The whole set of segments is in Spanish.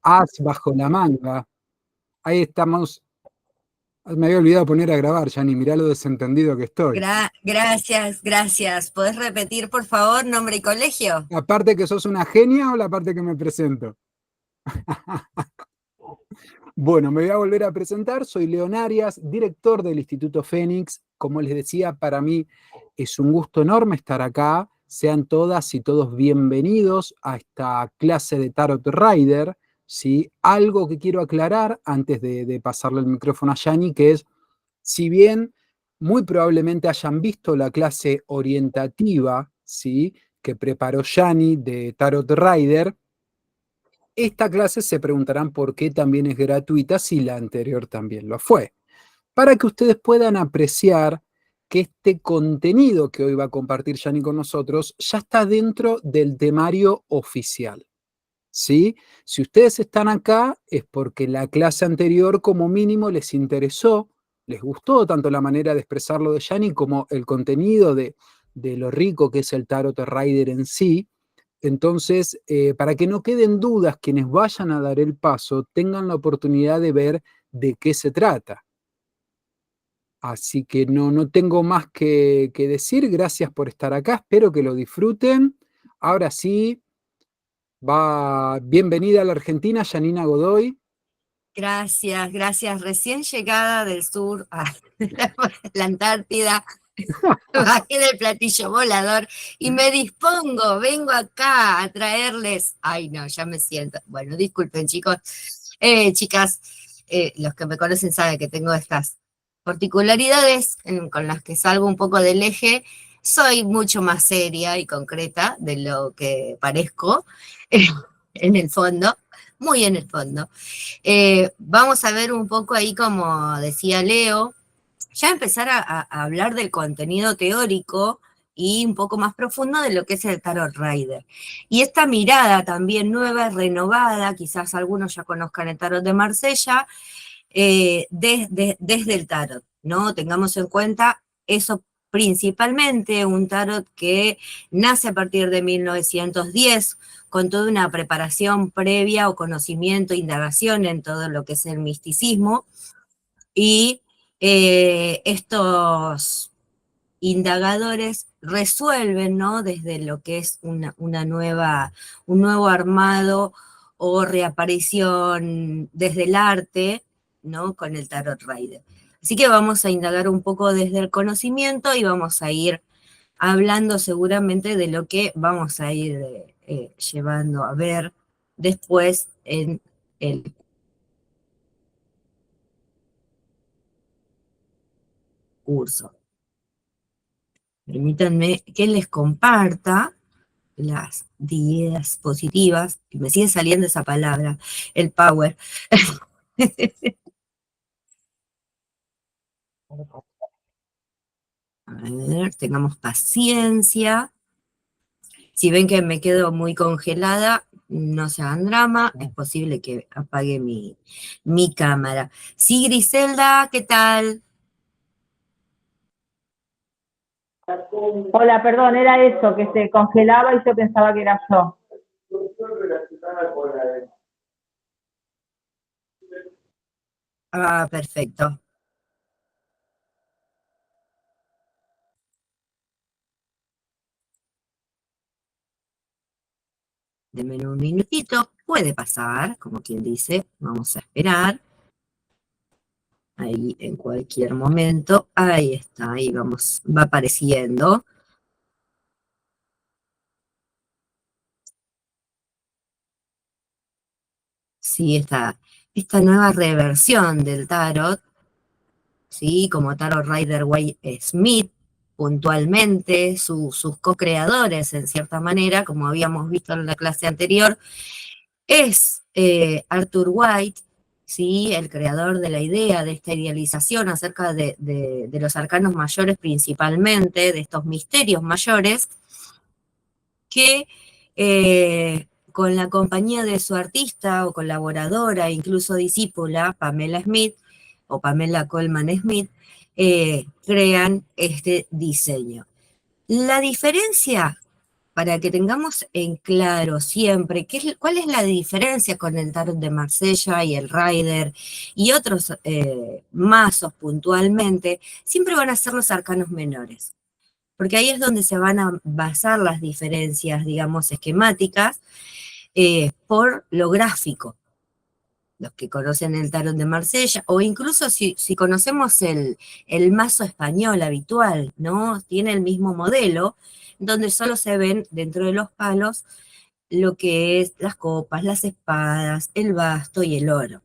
as bajo la manga. Ahí estamos. Me había olvidado poner a grabar, Yanni, mirá lo desentendido que estoy. Gracias, gracias. ¿Podés repetir, por favor, nombre y colegio? ¿La parte que sos una genia o la parte que me presento? Bueno, me voy a volver a presentar. Soy León Arias, director del Instituto Fénix. Como les decía, para mí es un gusto enorme estar acá. Sean todas y todos bienvenidos a esta clase de Tarot Rider. ¿Sí? Algo que quiero aclarar antes de pasarle el micrófono a Yani, que es, si bien muy probablemente hayan visto la clase orientativa, ¿sí?, que preparó Yani de Tarot Rider, esta clase se preguntarán por qué también es gratuita si la anterior también lo fue. Para que ustedes puedan apreciar que este contenido que hoy va a compartir Yani con nosotros ya está dentro del temario oficial. ¿Sí? Si ustedes están acá es porque la clase anterior como mínimo les interesó, les gustó tanto la manera de expresarlo de Yani como el contenido de lo rico que es el Tarot Rider en sí. Entonces, para que no queden dudas, quienes vayan a dar el paso tengan la oportunidad de ver de qué se trata. Así que no tengo más que decir. Gracias por estar acá. Espero que lo disfruten. Ahora sí, va bienvenida a la Argentina, Yanina Godoy. Gracias, gracias. Recién llegada del sur a la Antártida, bajé del platillo volador y me dispongo, vengo acá a traerles. Ay, no, ya me siento. Bueno, disculpen, chicos, chicas, los que me conocen saben que tengo estas particularidades con las que salgo un poco del eje. Soy mucho más seria y concreta de lo que parezco en el fondo, muy en el fondo. Vamos a ver un poco ahí, como decía Leo, ya empezar a hablar del contenido teórico y un poco más profundo de lo que es el Tarot Rider. Y esta mirada también nueva, renovada, quizás algunos ya conozcan el Tarot de Marsella, desde el Tarot, ¿no? Tengamos en cuenta eso principalmente, un Tarot que nace a partir de 1910, con toda una preparación previa o conocimiento, indagación en todo lo que es el misticismo, y estos indagadores resuelven, ¿no?, desde lo que es un nuevo armado o reaparición desde el arte, ¿no?, con el Tarot Rider. Así que vamos a indagar un poco desde el conocimiento y vamos a ir hablando seguramente de lo que vamos a ir llevando a ver después en el curso. Permítanme que les comparta las ideas positivas, que me sigue saliendo esa palabra, el power. A ver, tengamos paciencia. Si ven que me quedo muy congelada, no se hagan drama, es posible que apague mi cámara. Sí, Griselda, ¿qué tal? Hola, perdón, era eso, que se congelaba y yo pensaba que era yo. Ah, perfecto. Denme un minutito, puede pasar, como quien dice, vamos a esperar. Ahí en cualquier momento, ahí está, ahí vamos, va apareciendo. Sí, esta nueva reversión del tarot, ¿sí?, como Tarot Rider Waite Smith, puntualmente, sus co-creadores, en cierta manera, como habíamos visto en la clase anterior, es Arthur White, ¿sí?, el creador de la idea de esta idealización acerca de los arcanos mayores principalmente, de estos misterios mayores, que con la compañía de su artista o colaboradora, incluso discípula, Pamela Smith, o Pamela Coleman Smith, crean este diseño. La diferencia para que tengamos en claro siempre cuál es la diferencia con el tarot de Marsella y el Rider y otros mazos puntualmente, siempre van a ser los arcanos menores, porque ahí es donde se van a basar las diferencias, digamos, esquemáticas, por lo gráfico. Los que conocen el tarot de Marsella, o incluso si conocemos el mazo español habitual, ¿no? Tiene el mismo modelo, donde solo se ven dentro de los palos lo que es las copas, las espadas, el basto y el oro.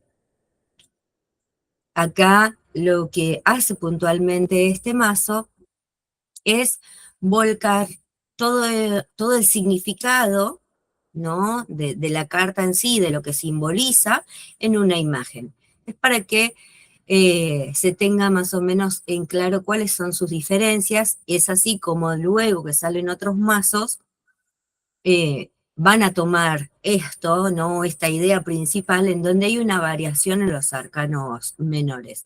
Acá lo que hace puntualmente este mazo es volcar todo el significado, ¿no? de la carta en sí, de lo que simboliza, en una imagen. Es para que se tenga más o menos en claro cuáles son sus diferencias. Es así como luego que salen otros mazos, van a tomar esto, ¿no? Esta idea principal en donde hay una variación en los arcanos menores.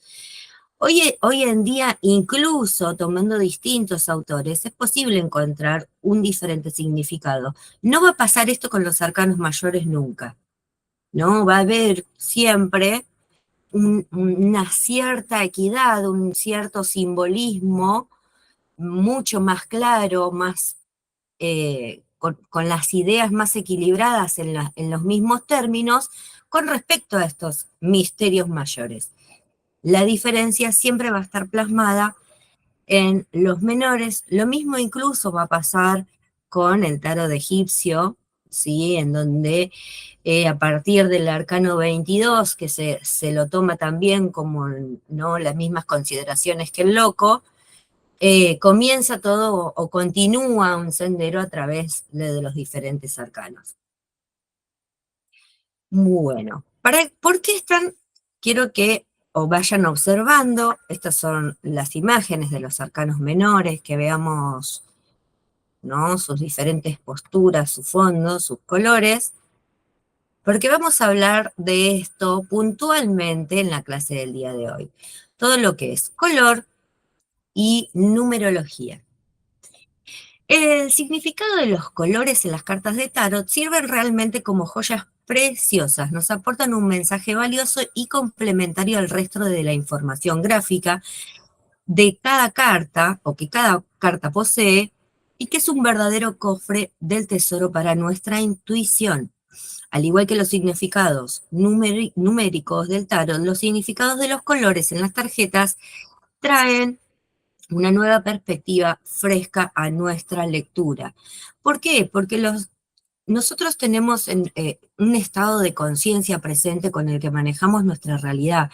Hoy en día, incluso tomando distintos autores, es posible encontrar un diferente significado. No va a pasar esto con los arcanos mayores nunca, ¿no? Va a haber siempre una cierta equidad, un cierto simbolismo mucho más claro, más con las ideas más equilibradas en los mismos términos con respecto a estos misterios mayores. La diferencia siempre va a estar plasmada en los menores. Lo mismo incluso va a pasar con el tarot egipcio, ¿sí? En donde a partir del arcano 22, que se lo toma también como, ¿no?, las mismas consideraciones que el loco, comienza todo o continúa un sendero a través de los diferentes arcanos. Bueno, ¿por qué están? Quiero que o vayan observando, estas son las imágenes de los arcanos menores, que veamos, ¿no?, sus diferentes posturas, su fondo, sus colores, porque vamos a hablar de esto puntualmente en la clase del día de hoy. Todo lo que es color y numerología. El significado de los colores en las cartas de tarot sirven realmente como joyas preciosas, nos aportan un mensaje valioso y complementario al resto de la información gráfica de cada carta, o que cada carta posee, y que es un verdadero cofre del tesoro para nuestra intuición. Al igual que los significados numéricos del tarot, los significados de los colores en las tarjetas traen una nueva perspectiva fresca a nuestra lectura. ¿Por qué? Porque nosotros tenemos un estado de conciencia presente con el que manejamos nuestra realidad,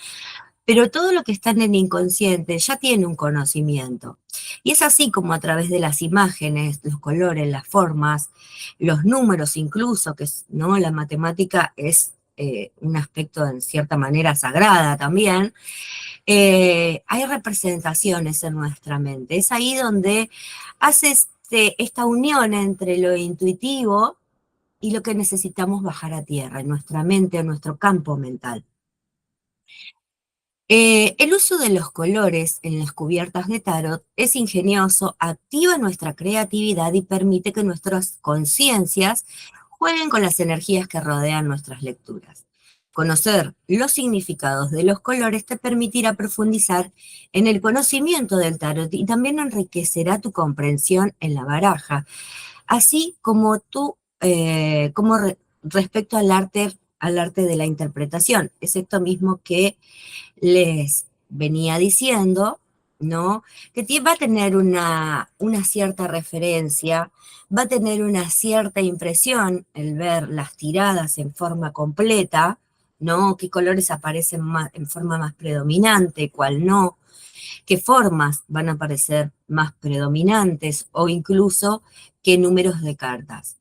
pero todo lo que está en el inconsciente ya tiene un conocimiento. Y es así como a través de las imágenes, los colores, las formas, los números incluso, que ¿no?, la matemática es un aspecto en cierta manera sagrada también, hay representaciones en nuestra mente. Es ahí donde hace esta unión entre lo intuitivo y lo que necesitamos bajar a tierra, en nuestra mente, en nuestro campo mental. El uso de los colores en las cubiertas de tarot es ingenioso, activa nuestra creatividad y permite que nuestras conciencias jueguen con las energías que rodean nuestras lecturas. Conocer los significados de los colores te permitirá profundizar en el conocimiento del tarot y también enriquecerá tu comprensión en la baraja, así como respecto al arte de la interpretación. Es esto mismo que les venía diciendo, ¿no? Que va a tener una cierta referencia, va a tener una cierta impresión el ver las tiradas en forma completa, ¿no? Qué colores aparecen en forma más predominante, cuál no, qué formas van a aparecer más predominantes o incluso qué números de cartas.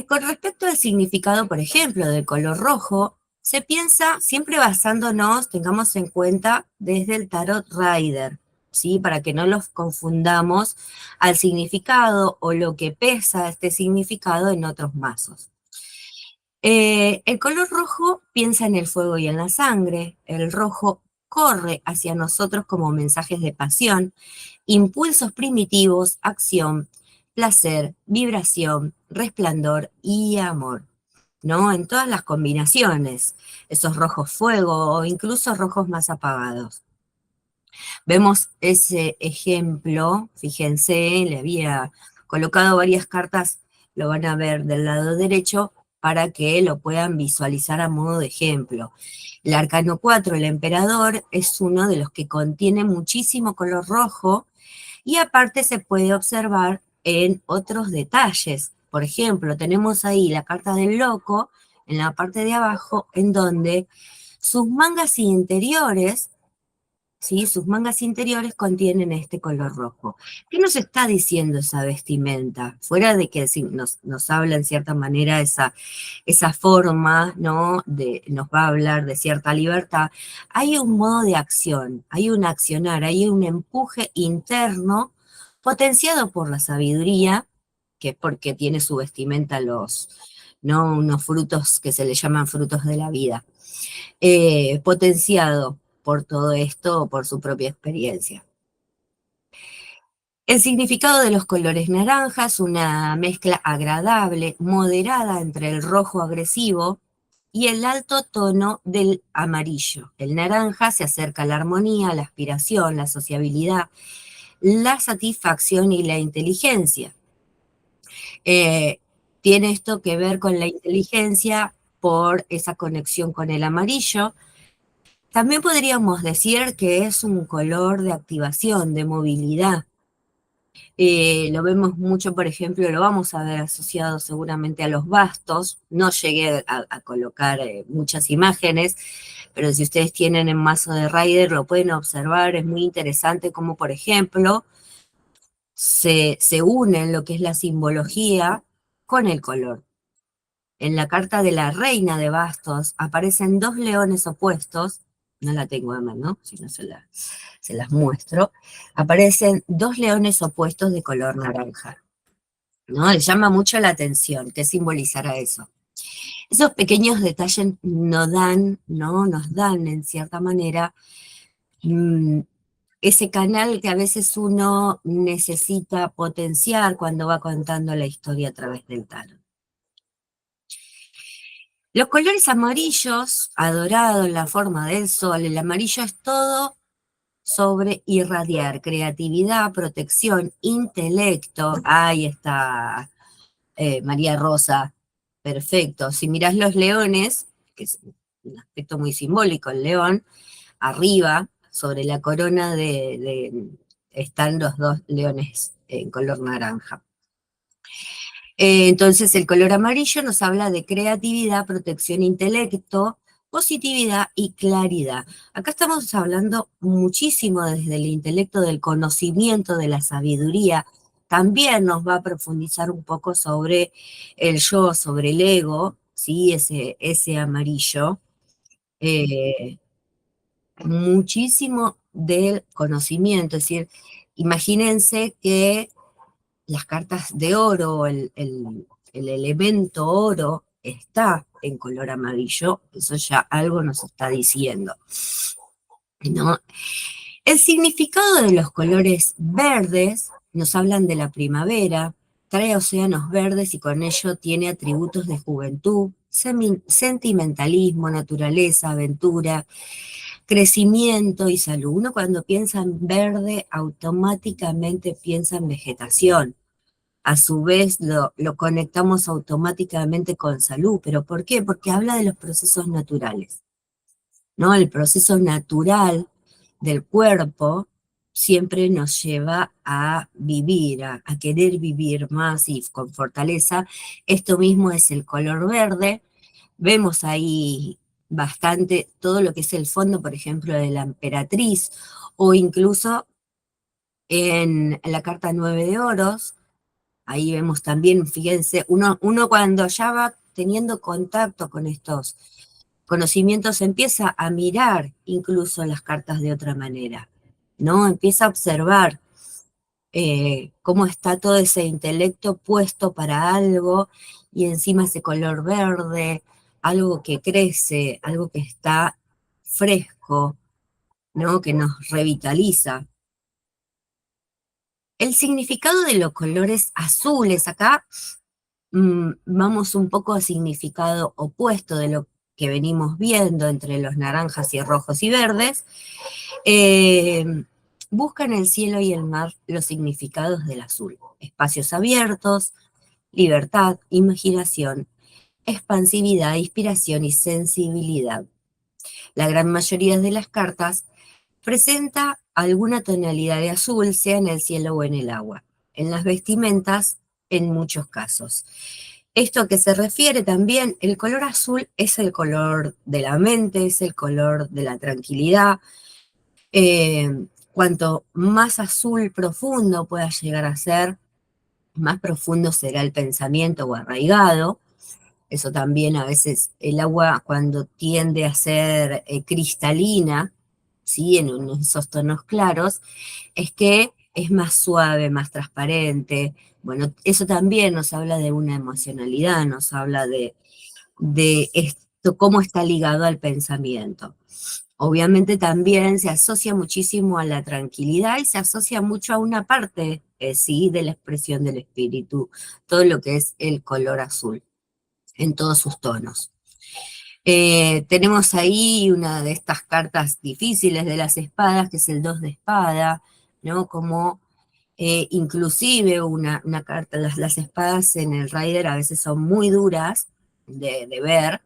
Con respecto al significado, por ejemplo, del color rojo, se piensa siempre basándonos, tengamos en cuenta, desde el tarot Rider, ¿sí? Para que no los confundamos al significado o lo que pesa este significado en otros mazos. El color rojo piensa en el fuego y en la sangre. El rojo corre hacia nosotros como mensajes de pasión, impulsos primitivos, acción, placer, vibración, resplandor y amor, ¿no? En todas las combinaciones, esos rojos fuego o incluso rojos más apagados. Vemos ese ejemplo, fíjense, le había colocado varias cartas, lo van a ver del lado derecho, para que lo puedan visualizar a modo de ejemplo. El arcano 4, el emperador, es uno de los que contiene muchísimo color rojo, y aparte se puede observar en otros detalles. Por ejemplo, tenemos ahí la carta del loco, en la parte de abajo, en donde sus mangas interiores, ¿sí? Sus mangas interiores contienen este color rojo. ¿Qué nos está diciendo esa vestimenta? Fuera de que nos habla en cierta manera esa forma, ¿no? Nos va a hablar de cierta libertad. Hay un modo de acción, hay un accionar, hay un empuje interno potenciado por la sabiduría, que es porque tiene su vestimenta ¿no? Unos frutos que se le llaman frutos de la vida, potenciado por todo esto, por su propia experiencia. El significado de los colores naranjas, una mezcla agradable, moderada entre el rojo agresivo y el alto tono del amarillo. El naranja se acerca a la armonía, la aspiración, la sociabilidad, la satisfacción y la inteligencia. Tiene esto que ver con la inteligencia por esa conexión con el amarillo. También podríamos decir que es un color de activación, de movilidad. Lo vemos mucho, por ejemplo, lo vamos a ver asociado seguramente a los bastos. No llegué a colocar muchas imágenes, pero si ustedes tienen en mazo de Rider lo pueden observar. Es muy interesante cómo, por ejemplo, se une lo que es la simbología con el color. En la carta de la reina de bastos aparecen dos leones opuestos. No la tengo a mano, si no se las muestro. Aparecen dos leones opuestos de color naranja, ¿no? Le llama mucho la atención. ¿Qué simbolizará eso? Esos pequeños detalles nos dan, ¿no? Nos dan, en cierta manera, ese canal que a veces uno necesita potenciar cuando va contando la historia a través del tarot. Los colores amarillos, adorados en la forma del sol, el amarillo es todo sobre irradiar, creatividad, protección, intelecto. Ahí está María Rosa, perfecto. Si mirás los leones, que es un aspecto muy simbólico, el león, arriba, sobre la corona están los dos leones en color naranja. Entonces el color amarillo nos habla de creatividad, protección, intelecto, positividad y claridad. Acá estamos hablando muchísimo desde el intelecto, del conocimiento, de la sabiduría. También nos va a profundizar un poco sobre el yo, sobre el ego, ¿sí? Ese amarillo. Muchísimo del conocimiento, es decir, imagínense que las cartas de oro, el elemento oro está en color amarillo, eso ya algo nos está diciendo, ¿no? El significado de los colores verdes nos hablan de la primavera, trae océanos verdes y con ello tiene atributos de juventud, sentimentalismo, naturaleza, aventura, crecimiento y salud. Uno cuando piensa en verde automáticamente piensa en vegetación. A su vez lo conectamos automáticamente con salud. ¿Pero por qué? Porque habla de los procesos naturales, ¿no? El proceso natural del cuerpo siempre nos lleva a vivir, a querer vivir más y con fortaleza. Esto mismo es el color verde. Vemos ahí bastante todo lo que es el fondo, por ejemplo, de la emperatriz, o incluso en la carta 9 de oros. Ahí vemos también, fíjense, uno cuando ya va teniendo contacto con estos conocimientos empieza a mirar incluso las cartas de otra manera, ¿no? Empieza a observar cómo está todo ese intelecto puesto para algo y encima ese color verde, algo que crece, algo que está fresco, ¿no? Que nos revitaliza. El significado de los colores azules, acá vamos un poco a significado opuesto de lo que venimos viendo entre los naranjas y rojos y verdes. Buscan el cielo y el mar los significados del azul. Espacios abiertos, libertad, imaginación, expansividad, inspiración y sensibilidad. La gran mayoría de las cartas presenta alguna tonalidad de azul, sea en el cielo o en el agua. En las vestimentas, en muchos casos. Esto que se refiere también, el color azul es el color de la mente, es el color de la tranquilidad. Cuanto más azul profundo pueda llegar a ser, más profundo será el pensamiento o arraigado. Eso también a veces el agua cuando tiende a ser cristalina, ¿sí? En esos tonos claros, es que es más suave, más transparente. Bueno, eso también nos habla de una emocionalidad, nos habla de esto, cómo está ligado al pensamiento. Obviamente también se asocia muchísimo a la tranquilidad y se asocia mucho a una parte, sí, de la expresión del espíritu, todo lo que es el color azul, en todos sus tonos. Tenemos ahí una de estas cartas difíciles de las espadas, que es el 2 de espada, ¿no? Como inclusive una carta, las espadas en el Rider a veces son muy duras de ver,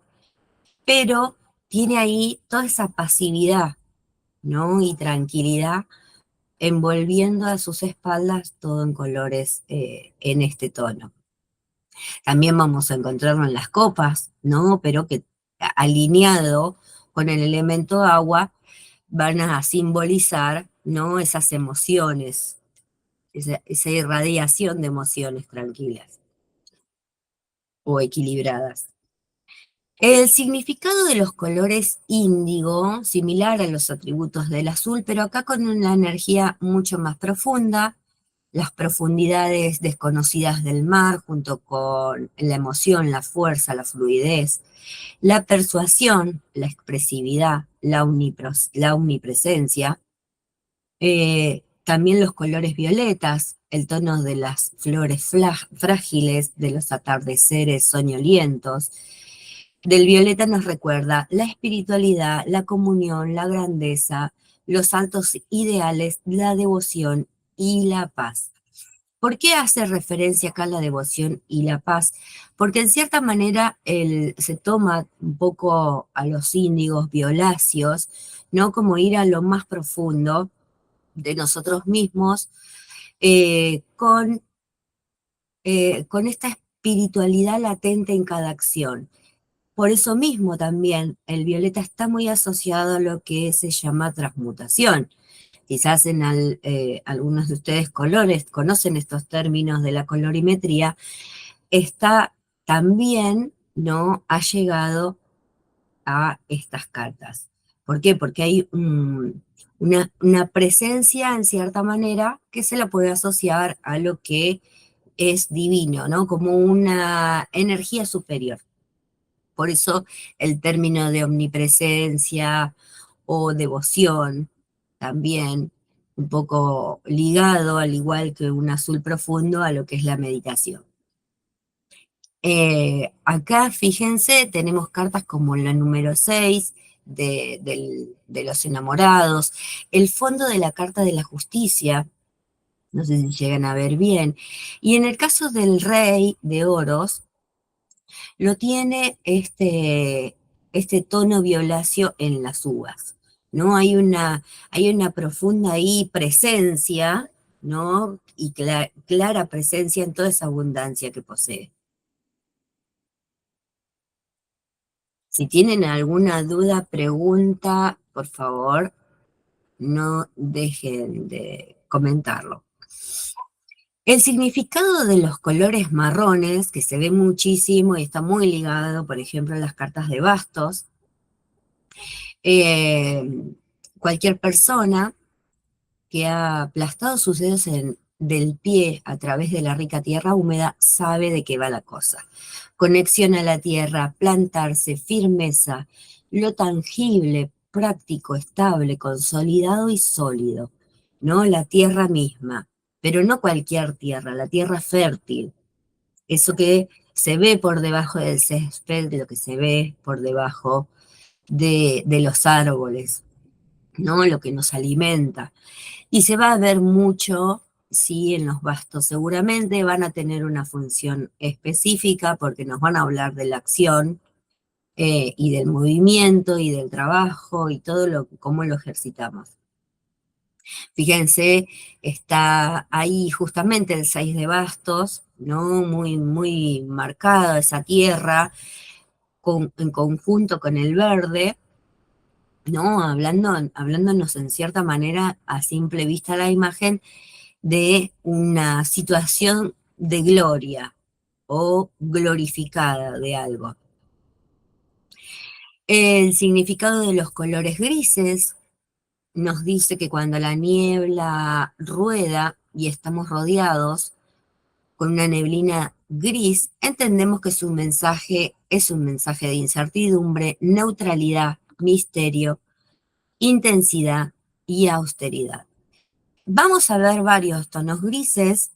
pero tiene ahí toda esa pasividad, ¿no? Y tranquilidad envolviendo a sus espaldas todo en colores en este tono. También vamos a encontrarlo en las copas, ¿no? Pero que alineado con el elemento agua van a simbolizar, ¿no? Esas emociones, esa irradiación de emociones tranquilas o equilibradas. El significado de los colores índigo, similar a los atributos del azul, pero acá con una energía mucho más profunda, las profundidades desconocidas del mar, junto con la emoción, la fuerza, la fluidez, la persuasión, la expresividad, la omnipresencia, también los colores violetas, el tono de las flores frágiles, de los atardeceres soñolientos. Del violeta nos recuerda la espiritualidad, la comunión, la grandeza, los altos ideales, la devoción y la paz. ¿Por qué hace referencia acá a la devoción y la paz? Porque en cierta manera se toma un poco a los índigos violáceos, ¿no? Como ir a lo más profundo de nosotros mismos, con esta espiritualidad latente en cada acción. Por eso mismo también el violeta está muy asociado a lo que se llama transmutación. Quizás algunos de ustedes colores conocen estos términos de la colorimetría. Está también, ¿no? Ha llegado a estas cartas. ¿Por qué? Porque hay una presencia, en cierta manera, que se la puede asociar a lo que es divino, ¿no? Como una energía superior. Por eso el término de omnipresencia o devoción, también un poco ligado, al igual que un azul profundo, a lo que es la meditación. Acá, fíjense, tenemos cartas como la número 6, de los enamorados, el fondo de la carta de la justicia, no sé si llegan a ver bien, y en el caso del rey de oros, lo tiene este tono violáceo en las uvas, ¿no? Hay una profunda ahí presencia, ¿no? Y clara presencia en toda esa abundancia que posee. Si tienen alguna duda, pregunta, por favor, no dejen de comentarlo. El significado de los colores marrones, que se ve muchísimo y está muy ligado, por ejemplo, a las cartas de bastos, cualquier persona que ha aplastado sus dedos del pie a través de la rica tierra húmeda sabe de qué va la cosa. Conexión a la tierra, plantarse, firmeza, lo tangible, práctico, estable, consolidado y sólido, ¿no? La tierra misma. pero no cualquier tierra, la tierra fértil, eso que se ve por debajo del césped, lo que se ve por debajo de los árboles, ¿no? Lo que nos alimenta. Y se va a ver mucho, sí, en los bastos. Seguramente van a tener una función específica porque nos van a hablar de la acción y del movimiento y del trabajo y todo cómo lo ejercitamos. Fíjense, está ahí justamente el 6 de bastos, ¿no? Muy, muy marcada esa tierra en conjunto con el verde, ¿no? Hablándonos en cierta manera, a simple vista la imagen, de una situación de gloria o glorificada de algo. El significado de los colores grises nos dice que cuando la niebla rueda y estamos rodeados con una neblina gris, entendemos que es un mensaje de incertidumbre, neutralidad, misterio, intensidad y austeridad. Vamos a ver varios tonos grises.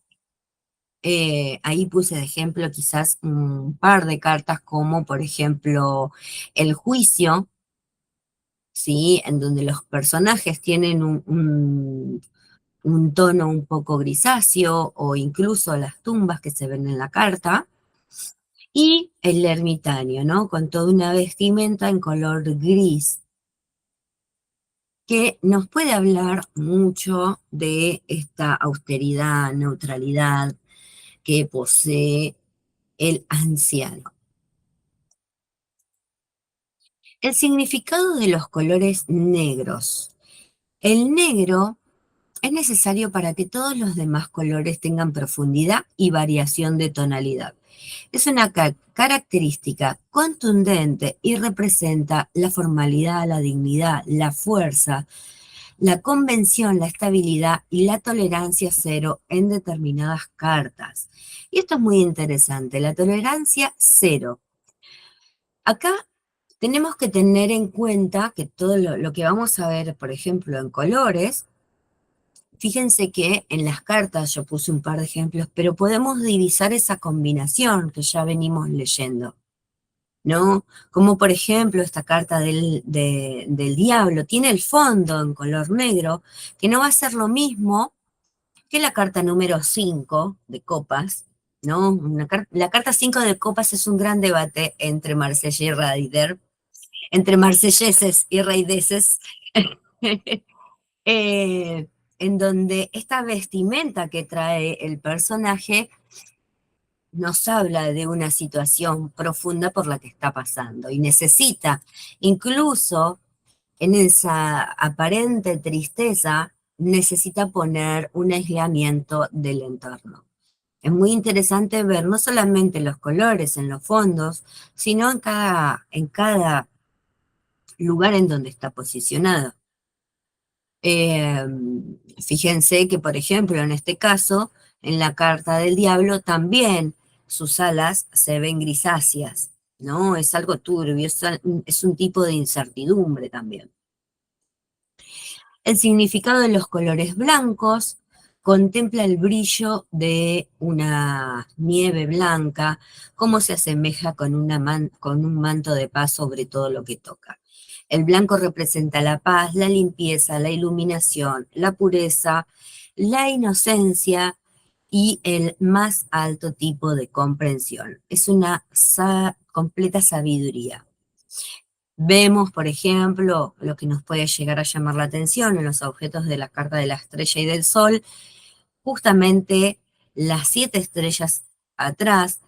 Ahí puse de ejemplo quizás un par de cartas como por ejemplo el juicio, ¿sí? En donde los personajes tienen un tono un poco grisáceo o incluso las tumbas que se ven en la carta. Y el ermitaño, ¿no? Con toda una vestimenta en color gris, que nos puede hablar mucho de esta austeridad, neutralidad que posee el anciano. El significado de los colores negros. El negro es necesario para que todos los demás colores tengan profundidad y variación de tonalidad. Es una característica contundente y representa la formalidad, la dignidad, la fuerza, la convención, la estabilidad y la tolerancia cero en determinadas cartas. Y esto es muy interesante, la tolerancia cero. Acá tenemos que tener en cuenta que todo lo que vamos a ver, por ejemplo, en colores, fíjense que en las cartas yo puse un par de ejemplos, pero podemos divisar esa combinación que ya venimos leyendo, ¿no? Como por ejemplo esta carta del diablo tiene el fondo en color negro, que no va a ser lo mismo que la carta número 5 de copas, ¿no? La carta 5 de copas es un gran debate entre Marsella y Ryder, entre marselleses y raideses, en donde esta vestimenta que trae el personaje nos habla de una situación profunda por la que está pasando y necesita, incluso en esa aparente tristeza, necesita poner un aislamiento del entorno. Es muy interesante ver no solamente los colores en los fondos, sino en cada lugar en donde está posicionado. Fíjense que, por ejemplo, en este caso, en la carta del diablo también sus alas se ven grisáceas, ¿no? Es algo turbio, es un tipo de incertidumbre también. El significado de los colores blancos contempla el brillo de una nieve blanca, cómo se asemeja con un manto de paz sobre todo lo que toca. El blanco representa la paz, la limpieza, la iluminación, la pureza, la inocencia y el más alto tipo de comprensión. Es una completa sabiduría. Vemos, por ejemplo, lo que nos puede llegar a llamar la atención en los objetos de la carta de la estrella y del sol, justamente las 7 estrellas atrás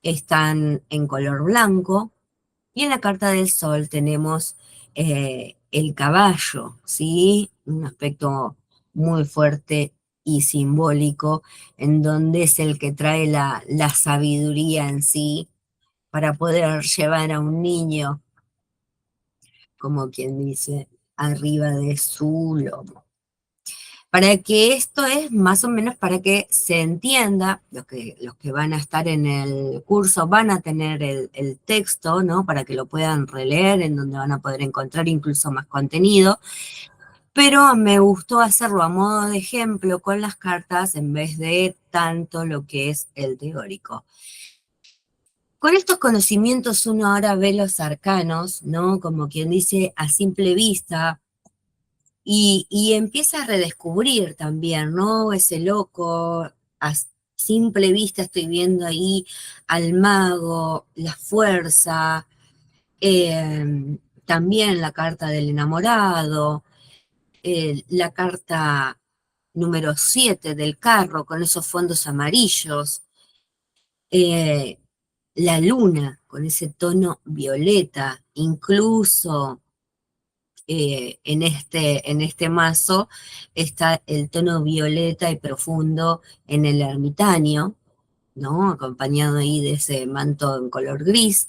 están en color blanco, y en la carta del sol tenemos el caballo, ¿sí? Un aspecto muy fuerte y simbólico, en donde es el que trae la sabiduría en sí, para poder llevar a un niño, como quien dice, arriba de su lomo. Para que esto es más o menos para que se entienda, los que van a estar en el curso van a tener el texto, ¿no? Para que lo puedan releer, en donde van a poder encontrar incluso más contenido, pero me gustó hacerlo a modo de ejemplo con las cartas en vez de tanto lo que es el teórico. Con estos conocimientos uno ahora ve los arcanos, ¿no? Como quien dice, a simple vista, y empieza a redescubrir también, ¿no? Ese loco, a simple vista estoy viendo ahí al mago, la fuerza, también la carta del enamorado, la carta número 7 del carro con esos fondos amarillos, eh, la luna con ese tono violeta, incluso en este mazo está el tono violeta y profundo en el ermitaño, ¿no? Acompañado ahí de ese manto en color gris.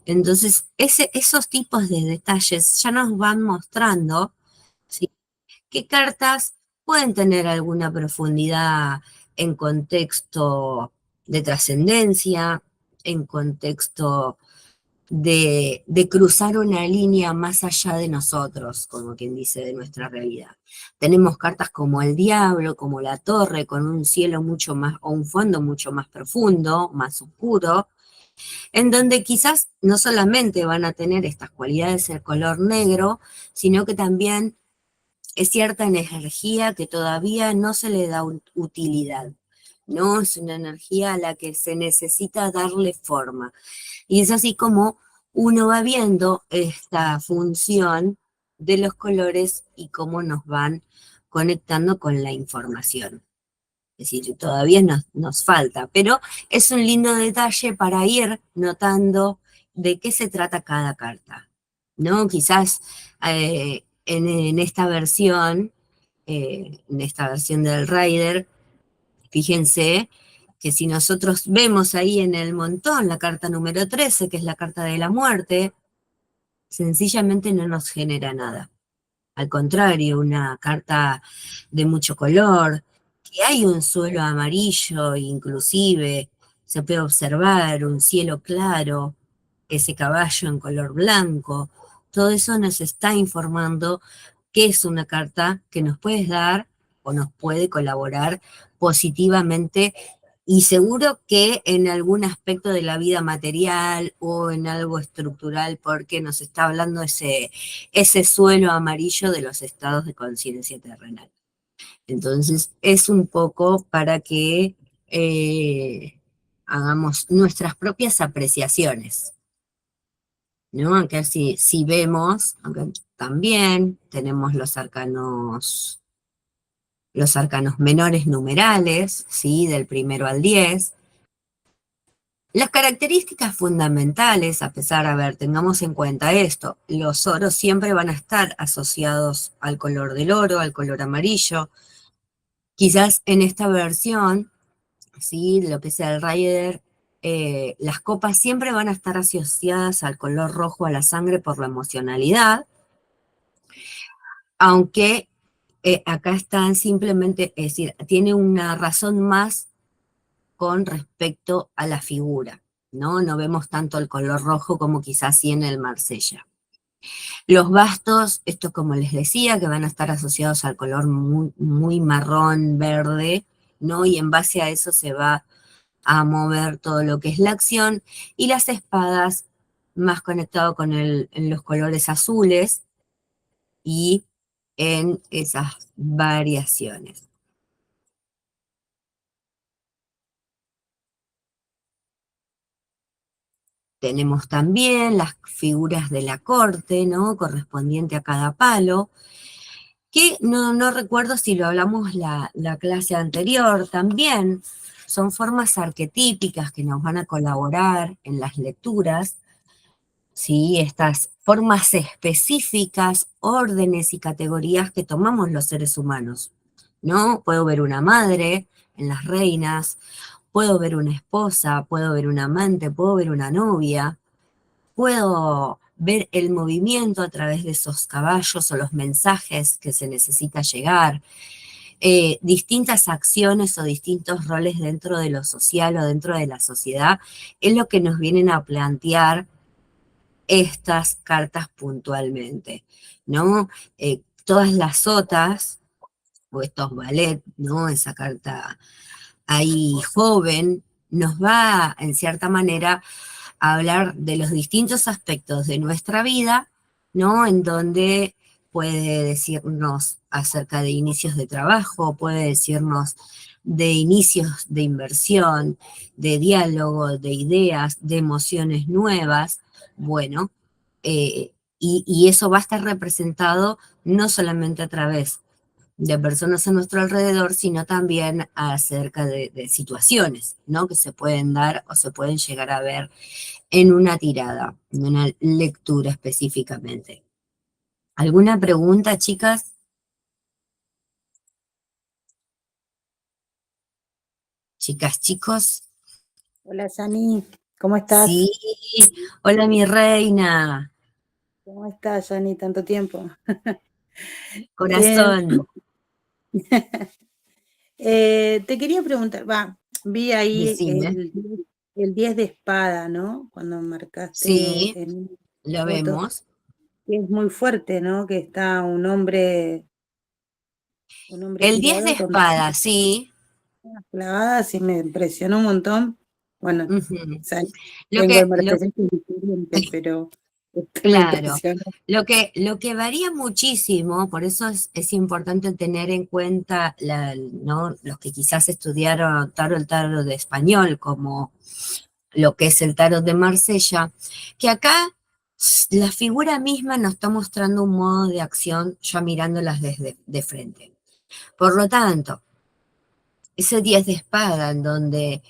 Entonces, esos tipos de detalles ya nos van mostrando, ¿sí?, qué cartas pueden tener alguna profundidad en contexto de trascendencia, en contexto de cruzar una línea más allá de nosotros, como quien dice, de nuestra realidad. Tenemos cartas como el diablo, como la torre, con un cielo mucho más, o un fondo mucho más profundo, más oscuro, en donde quizás no solamente van a tener estas cualidades del color negro, sino que también es cierta energía que todavía no se le da utilidad, ¿no? Es una energía a la que se necesita darle forma. Y es así como uno va viendo esta función de los colores y cómo nos van conectando con la información. Es decir, todavía nos falta, pero es un lindo detalle para ir notando de qué se trata cada carta, ¿no? Quizás en esta versión del Rider, fíjense que si nosotros vemos ahí en el montón la carta número 13, que es la carta de la muerte, sencillamente no nos genera nada. Al contrario, una carta de mucho color, que hay un suelo amarillo, inclusive se puede observar un cielo claro, ese caballo en color blanco, todo eso nos está informando que es una carta que nos puede dar o nos puede colaborar positivamente, y seguro que en algún aspecto de la vida material o en algo estructural, porque nos está hablando ese suelo amarillo de los estados de conciencia terrenal. Entonces, es un poco para que hagamos nuestras propias apreciaciones, ¿no? Aunque si vemos, aunque también tenemos los arcanos menores numerales, ¿sí? Del 1 al 10. Las características fundamentales, a pesar, a ver, tengamos en cuenta esto, los oros siempre van a estar asociados al color del oro, al color amarillo. Quizás en esta versión, ¿sí?, lo que sea el Rider, las copas siempre van a estar asociadas al color rojo, a la sangre, por la emocionalidad, aunque acá están simplemente, es decir, tiene una razón más con respecto a la figura, ¿no? No vemos tanto el color rojo como quizás sí en el Marsella. Los bastos, esto como les decía, que van a estar asociados al color muy, muy marrón, verde, ¿no? Y en base a eso se va a mover todo lo que es la acción, y las espadas más conectado con en los colores azules y en esas variaciones. Tenemos también las figuras de la corte, ¿no?, correspondiente a cada palo, que no recuerdo si lo hablamos la clase anterior, también son formas arquetípicas que nos van a colaborar en las lecturas, ¿sí? Estas formas específicas, órdenes y categorías que tomamos los seres humanos, ¿no? Puedo ver una madre en las reinas, puedo ver una esposa, puedo ver un amante, puedo ver una novia, puedo ver el movimiento a través de esos caballos o los mensajes que se necesita llegar, distintas acciones o distintos roles dentro de lo social o dentro de la sociedad, es lo que nos vienen a plantear estas cartas puntualmente, ¿no? todas las sotas, o estos ballet, ¿no? Esa carta ahí joven, nos va, en cierta manera, a hablar de los distintos aspectos de nuestra vida, ¿no? En donde puede decirnos acerca de inicios de trabajo, puede decirnos de inicios de inversión, de diálogo, de ideas, de emociones nuevas. Bueno, y eso va a estar representado no solamente a través de personas a nuestro alrededor, sino también acerca de situaciones, ¿no? Que se pueden dar o se pueden llegar a ver en una tirada, en una lectura específicamente. ¿Alguna pregunta, chicas? Chicas, chicos. Hola, Yani, ¿cómo estás? Sí, hola mi reina, ¿Cómo estás, Yani? Tanto tiempo. Eh, corazón, te quería preguntar, vi ahí decime. el 10 de espada, ¿no? Cuando marcaste Sí, en una lo foto, vemos. que es muy fuerte, ¿no? Que está un hombre El 10 de tirado con espada, sí. unas clavadas y me impresionó un montón. Bueno, o Ujú. sea, Lo vengo de que, lo, Mercedes diferente, pero esto me claro, impresionó. lo que varía muchísimo, por eso es importante tener en cuenta ¿no? Los que quizás estudiaron el tarot de español, como lo que es el tarot de Marsella, que acá la figura misma nos está mostrando un modo de acción ya mirándolas desde de frente. Por lo tanto, ese 10 de espada en donde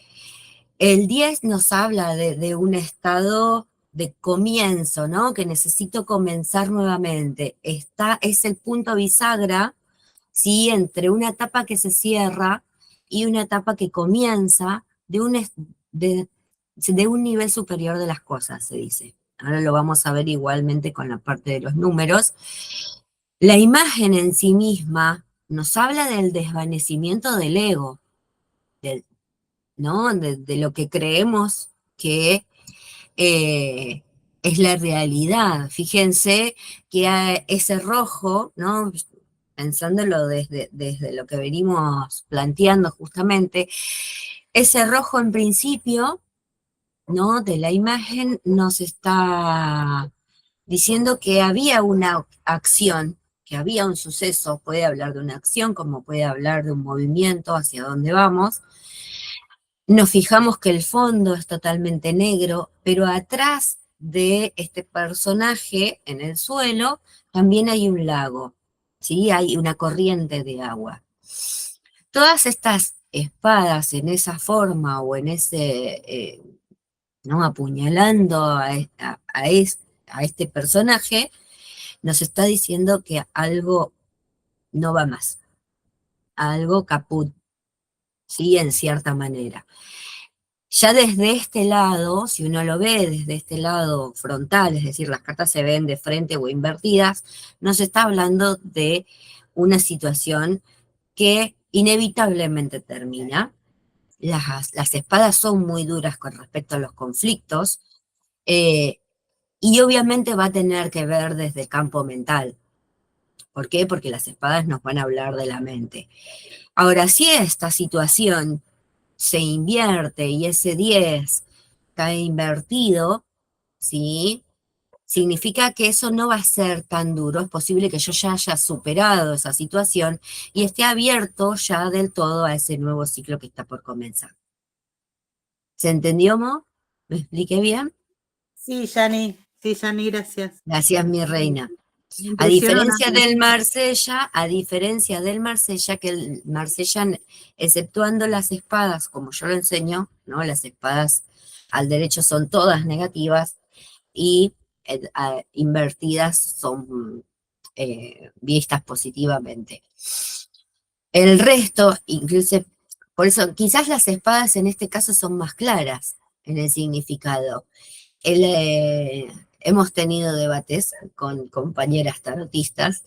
el 10 nos habla de un estado de comienzo, ¿no? Que necesito comenzar nuevamente. Es el punto bisagra, ¿sí? Entre una etapa que se cierra y una etapa que comienza de, de un nivel superior de las cosas, se dice. Ahora lo vamos a ver igualmente con la parte de los números. La imagen en sí misma nos habla del desvanecimiento del ego, del, ¿no? De lo que creemos que eh, es la realidad. Fíjense que ese rojo, ¿no? Pensándolo desde lo que venimos planteando justamente, ese rojo en principio, ¿no? De la imagen nos está diciendo que había una acción, que había un suceso, puede hablar de una acción como puede hablar de un movimiento hacia dónde vamos. Nos fijamos que el fondo es totalmente negro, pero atrás de este personaje en el suelo también hay un lago, ¿sí? Hay una corriente de agua. Todas estas espadas en esa forma o en ese, ¿no? Apuñalando a este personaje, nos está diciendo que algo no va más, algo caput, ¿sí? En cierta manera. Ya desde este lado, si uno lo ve desde este lado frontal, es decir, las cartas se ven de frente o invertidas, nos está hablando de una situación que inevitablemente termina. Las espadas son muy duras con respecto a los conflictos, eh, y obviamente va a tener que ver desde el campo mental. ¿Por qué? Porque las espadas nos van a hablar de la mente. Ahora, si esta situación se invierte y ese 10 cae invertido, ¿sí? Significa que eso no va a ser tan duro, es posible que yo ya haya superado esa situación y esté abierto ya del todo a ese nuevo ciclo que está por comenzar. ¿Se entendió, Mo? ¿Me expliqué bien? Sí, Yani, gracias. Gracias, mi reina. Me impresionó nada. A diferencia del Marsella, que el Marsella, exceptuando las espadas, como yo lo enseño, ¿no? Las espadas al derecho son todas negativas y invertidas son vistas positivamente. El resto, incluso, por eso quizás las espadas en este caso son más claras en el significado. Hemos tenido debates con compañeras tarotistas.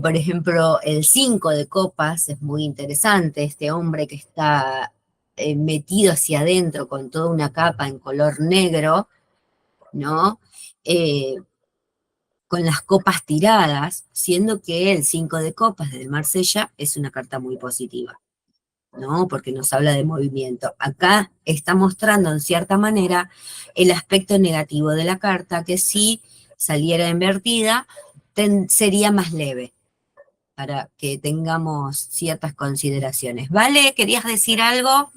Por ejemplo, el 5 de copas es muy interesante, este hombre que está metido hacia adentro con toda una capa en color negro, ¿no? Eh, con las copas tiradas, siendo que el 5 de copas del Marsella es una carta muy positiva, ¿no? Porque nos habla de movimiento. Acá está mostrando en cierta manera el aspecto negativo de la carta, que si saliera invertida sería más leve, para que tengamos ciertas consideraciones. ¿Vale? ¿Querías decir algo?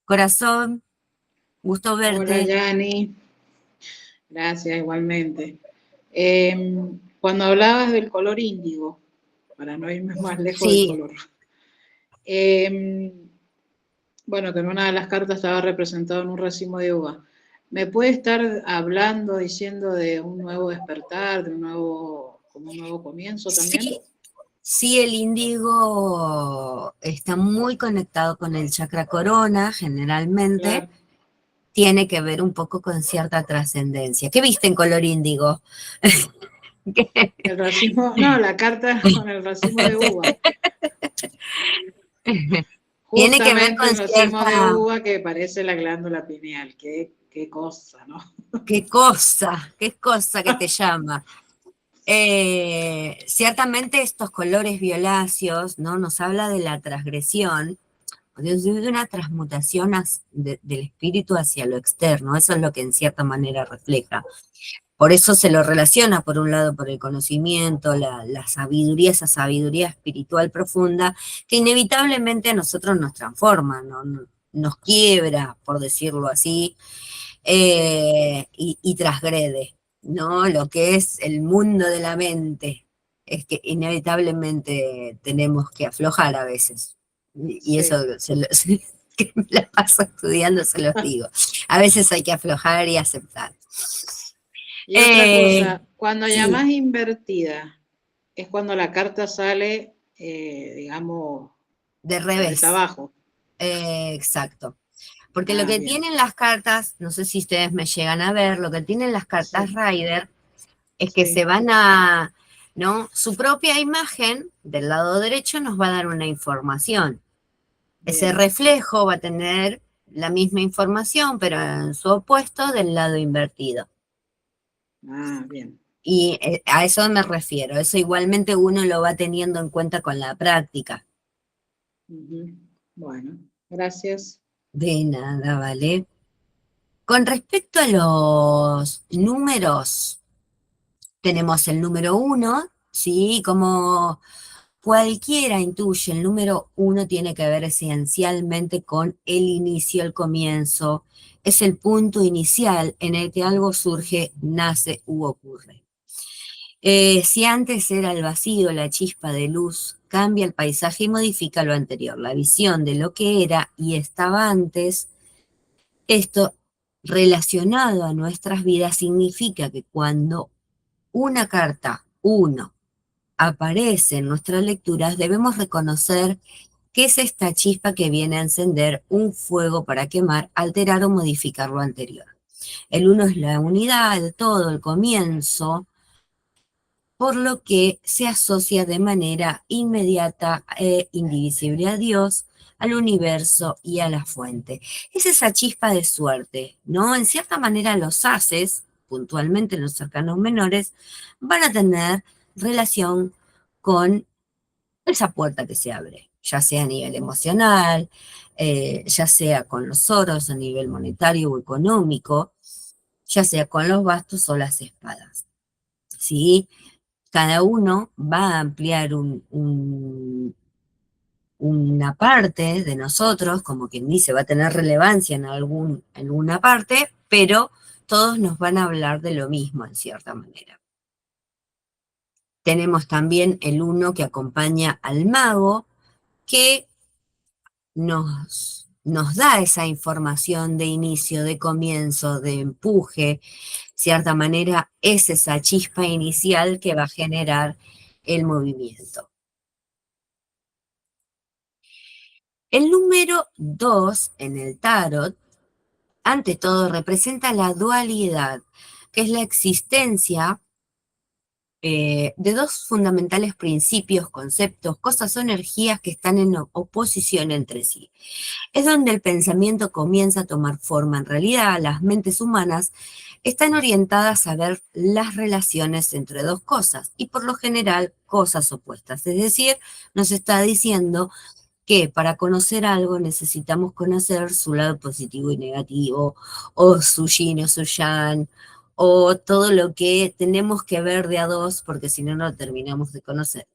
Corazón, gusto Hola, verte. Yani. Gracias, igualmente. Cuando hablabas del color índigo, para no irme más lejos del Sí, color, bueno, que en una de las cartas estaba representado en un racimo de uva. ¿Me puede estar hablando, diciendo de un nuevo despertar, de un nuevo, como un nuevo comienzo también? sí, sí, el índigo está muy conectado con el chakra corona, generalmente. Claro. Tiene que ver un poco con cierta trascendencia. ¿Qué viste en color índigo? El racimo, no, la carta con el racimo de uva. Tiene que ver Justamente con el racimo de cierta... uva que parece la glándula pineal. Qué cosa, ¿no? qué cosa que te llama. Ciertamente estos colores violáceos, ¿no? Nos habla de la transgresión, de una transmutación del espíritu hacia lo externo. Eso es lo que en cierta manera refleja. Por eso se lo relaciona, por un lado, por el conocimiento, la sabiduría, esa sabiduría espiritual profunda, que inevitablemente a nosotros nos transforma, ¿no? Nos quiebra, por decirlo así, y transgrede, ¿no? Lo que es el mundo de la mente, es que inevitablemente tenemos que aflojar a veces. Y eso que me la paso estudiando, se los digo. A veces hay que aflojar y aceptar. Y otra cosa, cuando Sí, llamas invertida, es cuando la carta sale, digamos, de cabeza revés, abajo. exacto. Porque lo Ah, que bien. tienen las cartas, no sé si ustedes me llegan a ver, lo que tienen las cartas Sí, Rider es que se sí. van a, ¿no? Su propia imagen del lado derecho nos va a dar una información. Ese Bien. reflejo va a tener la misma información, pero en su opuesto del lado invertido. Ah, bien. Y a eso me refiero. Eso igualmente uno lo va teniendo en cuenta con la práctica. Ujú. Bueno, gracias. De nada, ¿vale? Con respecto a los números, tenemos el número 1, ¿sí? Como cualquiera intuye, el número 1 tiene que ver esencialmente con el inicio, el comienzo. Es el punto inicial en el que algo surge, nace u ocurre. Si antes era el vacío, la chispa de luz, cambia el paisaje y modifica lo anterior. La visión de lo que era y estaba antes, esto relacionado a nuestras vidas significa que cuando una carta, uno, aparece en nuestras lecturas, debemos reconocer que es esta chispa que viene a encender un fuego para quemar, alterar o modificar lo anterior. El uno es la unidad, el todo, el comienzo, por lo que se asocia de manera inmediata e indivisible a Dios, al universo y a la fuente. Es esa chispa de suerte, ¿no? En cierta manera los haces, puntualmente los arcanos menores, van a tener relación con esa puerta que se abre, ya sea a nivel emocional, ya sea con los oros a nivel monetario o económico, ya sea con los bastos o las espadas, ¿sí? Cada uno va a ampliar una parte de nosotros, como quien dice, va a tener relevancia en alguna parte, pero todos nos van a hablar de lo mismo en cierta manera. Tenemos también el uno que acompaña al mago, que nos da esa información de inicio, de comienzo, de empuje. Cierta manera, es esa chispa inicial que va a generar el movimiento. El número 2 en el tarot, ante todo, representa la dualidad, que es la existencia de dos fundamentales principios, conceptos, cosas o energías que están en oposición entre sí. Es donde el pensamiento comienza a tomar forma. En realidad, las mentes humanas están orientadas a ver las relaciones entre dos cosas y por lo general cosas opuestas. Es decir, nos está diciendo que para conocer algo necesitamos conocer su lado positivo y negativo, o su yin o su yang, o todo lo que tenemos que ver de a dos, porque si no, no terminamos de conocer.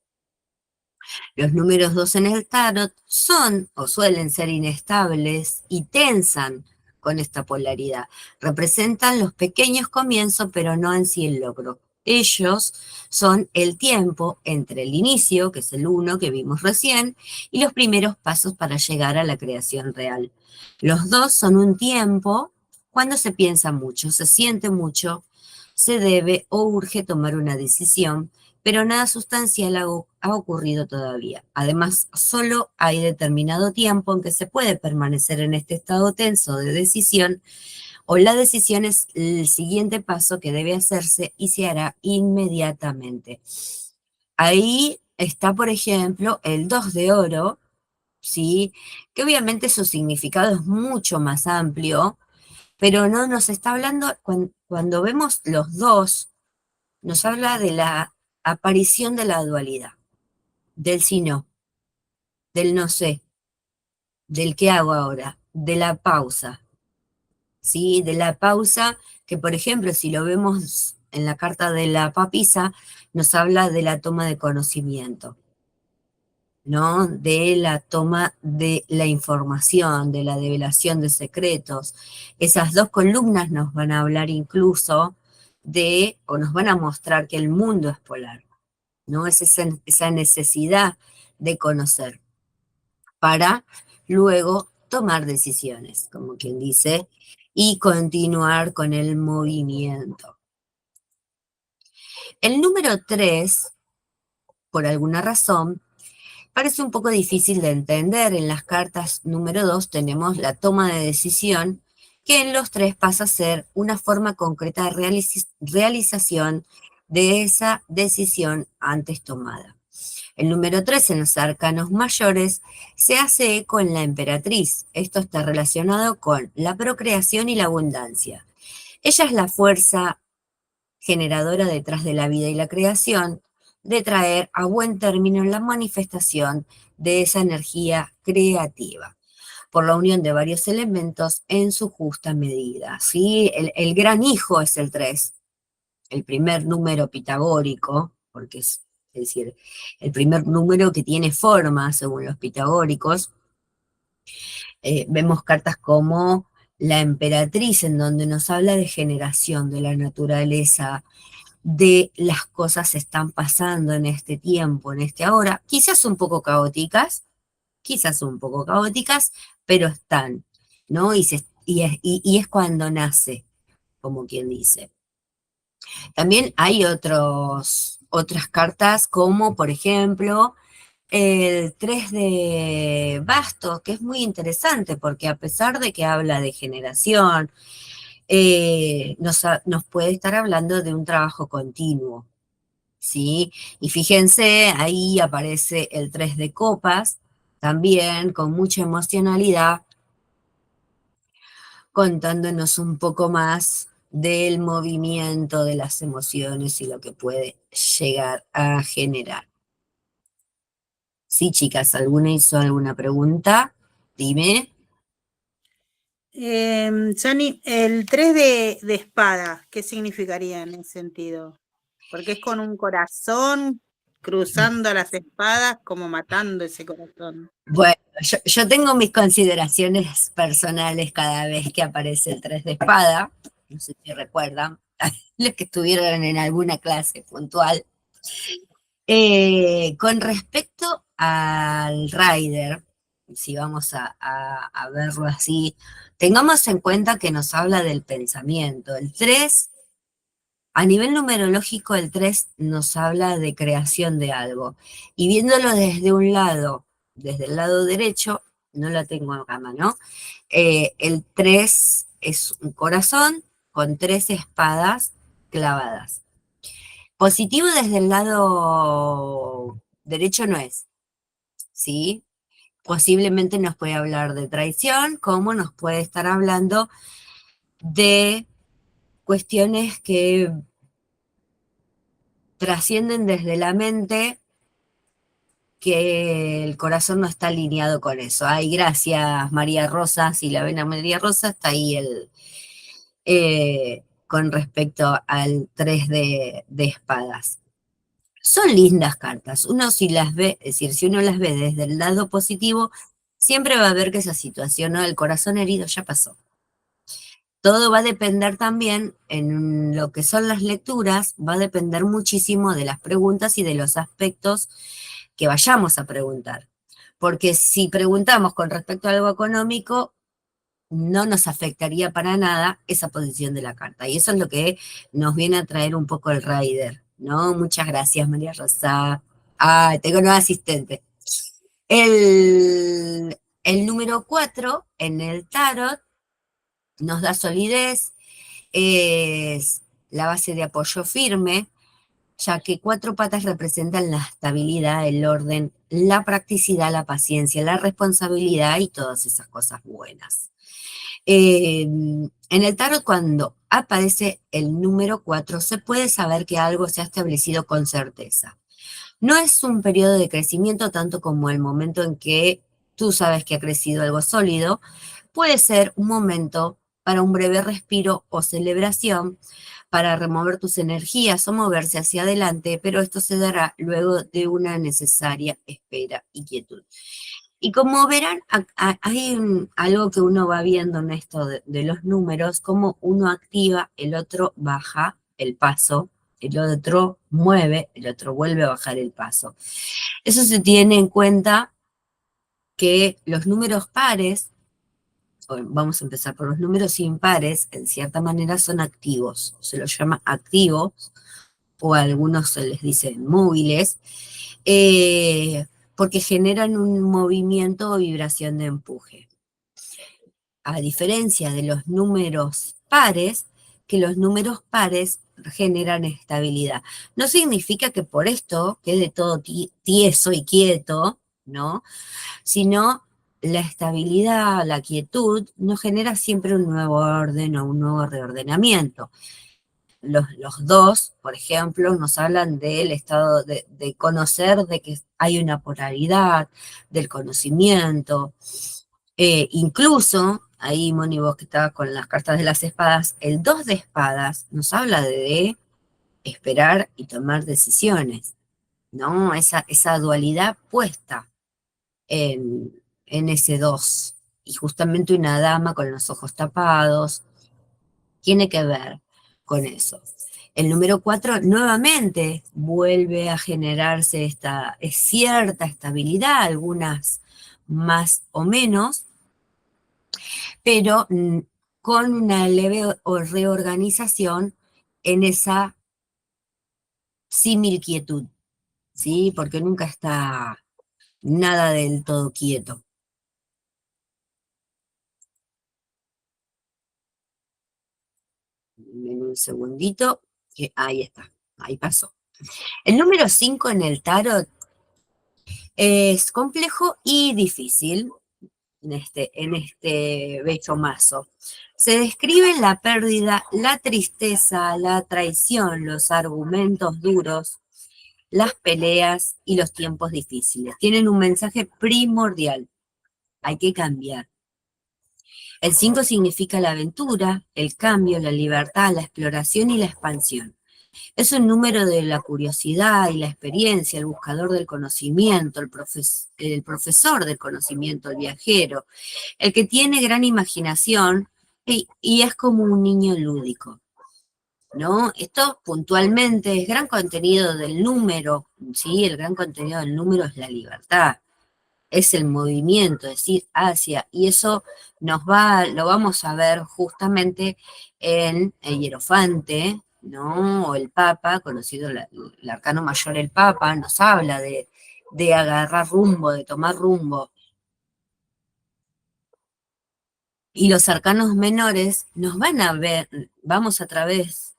Los números 2 en el tarot son o suelen ser inestables y tensan con esta polaridad. Representan los pequeños comienzos, pero no en sí el logro. Ellos son el tiempo entre el inicio, que es el 1 que vimos recién, y los primeros pasos para llegar a la creación real. Los 2 son un tiempo cuando se piensa mucho, se siente mucho, se debe o urge tomar una decisión, pero nada sustancial ha ocurrido todavía. Además, solo hay determinado tiempo en que se puede permanecer en este estado tenso de decisión, o la decisión es el siguiente paso que debe hacerse y se hará inmediatamente. Ahí está, por ejemplo, el 2 de oro, ¿sí? Que obviamente su significado es mucho más amplio, pero no nos está hablando, cuando vemos los dos, nos habla de la aparición de la dualidad, del sí no, del no sé, del qué hago ahora, de la pausa, ¿sí? De la pausa que, por ejemplo, si lo vemos en la carta de la papisa, nos habla de la toma de conocimiento, ¿no? De la toma de la información, de la develación de secretos. Esas dos columnas nos van a hablar incluso de, o nos van a mostrar que el mundo es polar, ¿no? Es esa necesidad de conocer para luego tomar decisiones, como quien dice, y continuar con el movimiento. El número 3, por alguna razón, parece un poco difícil de entender. En las cartas número 2 tenemos la toma de decisión, que en los 3 pasa a ser una forma concreta de realización de esa decisión antes tomada. El número 3 en los arcanos mayores se hace eco en la emperatriz. Esto está relacionado con la procreación y la abundancia. Ella es la fuerza generadora detrás de la vida y la creación, de traer a buen término la manifestación de esa energía creativa, por la unión de varios elementos en su justa medida. ¿Sí? El gran hijo es el 3, el primer número pitagórico, porque es decir, el primer número que tiene forma según los pitagóricos. Vemos cartas como la emperatriz, en donde nos habla de generación, de la naturaleza, de las cosas que están pasando en este tiempo, en este ahora, quizás un poco caóticas, pero están, ¿no? Y es cuando nace, como quien dice. También hay otras cartas, como por ejemplo el 3 de bastos, que es muy interesante, porque a pesar de que habla de generación, nos puede estar hablando de un trabajo continuo, ¿sí? Y fíjense, ahí aparece el 3 de copas, también con mucha emocionalidad, contándonos un poco más del movimiento de las emociones y lo que puede llegar a generar. Sí, chicas, ¿alguna hizo alguna pregunta? Dime. Johnny, el 3 de espada, ¿qué significaría en ese sentido? Porque es con un corazón cruzando las espadas, como matando ese corazón. Bueno, yo tengo mis consideraciones personales cada vez que aparece el 3 de espada, no sé si recuerdan, los que estuvieron en alguna clase puntual. Con respecto al rider, si vamos a verlo así, tengamos en cuenta que nos habla del pensamiento. El 3, a nivel numerológico, el 3 nos habla de creación de algo. Y viéndolo desde un lado, desde el lado derecho, no la tengo acá, ¿no? El 3 es un corazón con 3 espadas clavadas. Positivo desde el lado derecho no es, ¿sí? Posiblemente nos puede hablar de traición, como nos puede estar hablando de cuestiones que trascienden desde la mente, que el corazón no está alineado con eso. Ay, gracias María Rosa, si la ven a María Rosa, está ahí con respecto al 3 de espadas. Son lindas cartas. Uno si las ve, es decir, si uno las ve desde el lado positivo, siempre va a ver que esa situación, ¿no? El corazón herido ya pasó. Todo va a depender también, en lo que son las lecturas, va a depender muchísimo de las preguntas y de los aspectos que vayamos a preguntar. Porque si preguntamos con respecto a algo económico, no nos afectaría para nada esa posición de la carta. Y eso es lo que nos viene a traer un poco el Rider, ¿no? Muchas gracias, María Rosa. Ah, tengo nueva asistente. El número 4 en el tarot nos da solidez, es la base de apoyo firme, ya que 4 patas representan la estabilidad, el orden, la practicidad, la paciencia, la responsabilidad y todas esas cosas buenas. En el tarot, cuando aparece el número 4, se puede saber que algo se ha establecido con certeza. No es un periodo de crecimiento tanto como el momento en que tú sabes que ha crecido algo sólido. Puede ser un momento para un breve respiro o celebración, para remover tus energías o moverse hacia adelante, pero esto se dará luego de una necesaria espera y quietud. Y como verán, hay algo que uno va viendo en esto de los números, como uno activa, el otro baja el paso, el otro mueve, el otro vuelve a bajar el paso. Eso se tiene en cuenta que los números pares, vamos a empezar por los números impares, en cierta manera son activos, se los llama activos, o a algunos se les dice móviles, porque generan un movimiento o vibración de empuje. A diferencia de los números pares, que los números pares generan estabilidad. No significa que por esto quede todo tieso y quieto, ¿no? Sino la estabilidad, la quietud, nos genera siempre un nuevo orden o un nuevo reordenamiento. Los 2, por ejemplo, nos hablan del estado de conocer, de que hay una polaridad, del conocimiento. Incluso, ahí Moni, vos que estabas con las cartas de las espadas, el 2 de espadas nos habla de esperar y tomar decisiones, ¿no? Esa dualidad puesta en ese 2. Y justamente una dama con los ojos tapados tiene que ver con eso. El número 4 nuevamente vuelve a generarse cierta estabilidad, algunas más o menos, pero con una leve reorganización en esa similquietud, ¿sí? Porque nunca está nada del todo quieto. Un segundito, que ahí está, ahí pasó. El número 5 en el tarot es complejo y difícil en este bello mazo. Se describe la pérdida, la tristeza, la traición, los argumentos duros, las peleas y los tiempos difíciles. Tienen un mensaje primordial. Hay que cambiar. El 5 significa la aventura, el cambio, la libertad, la exploración y la expansión. Es un número de la curiosidad y la experiencia, el buscador del conocimiento, el profesor del conocimiento, el viajero, el que tiene gran imaginación y es como un niño lúdico, ¿no? Esto puntualmente es gran contenido del número, ¿sí? El gran contenido del número es la libertad, es el movimiento, es decir, hacia, y eso lo vamos a ver justamente en el Hierofante, ¿no? O el Papa, conocido el arcano mayor, el Papa, nos habla de agarrar rumbo, de tomar rumbo. Y los arcanos menores nos van a ver, vamos a través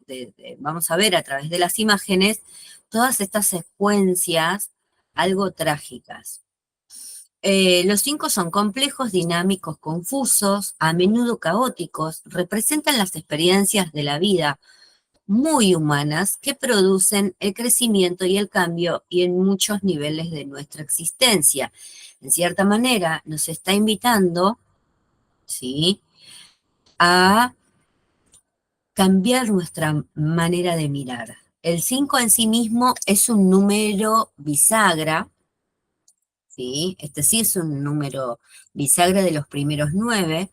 vamos a ver a través de las imágenes todas estas secuencias algo trágicas. Los 5 son complejos, dinámicos, confusos, a menudo caóticos, representan las experiencias de la vida muy humanas que producen el crecimiento y el cambio y en muchos niveles de nuestra existencia. En cierta manera, nos está invitando, ¿sí?, a cambiar nuestra manera de mirar. El 5 en sí mismo es un número bisagra, ¿sí? Este sí es un número bisagra de los primeros 9,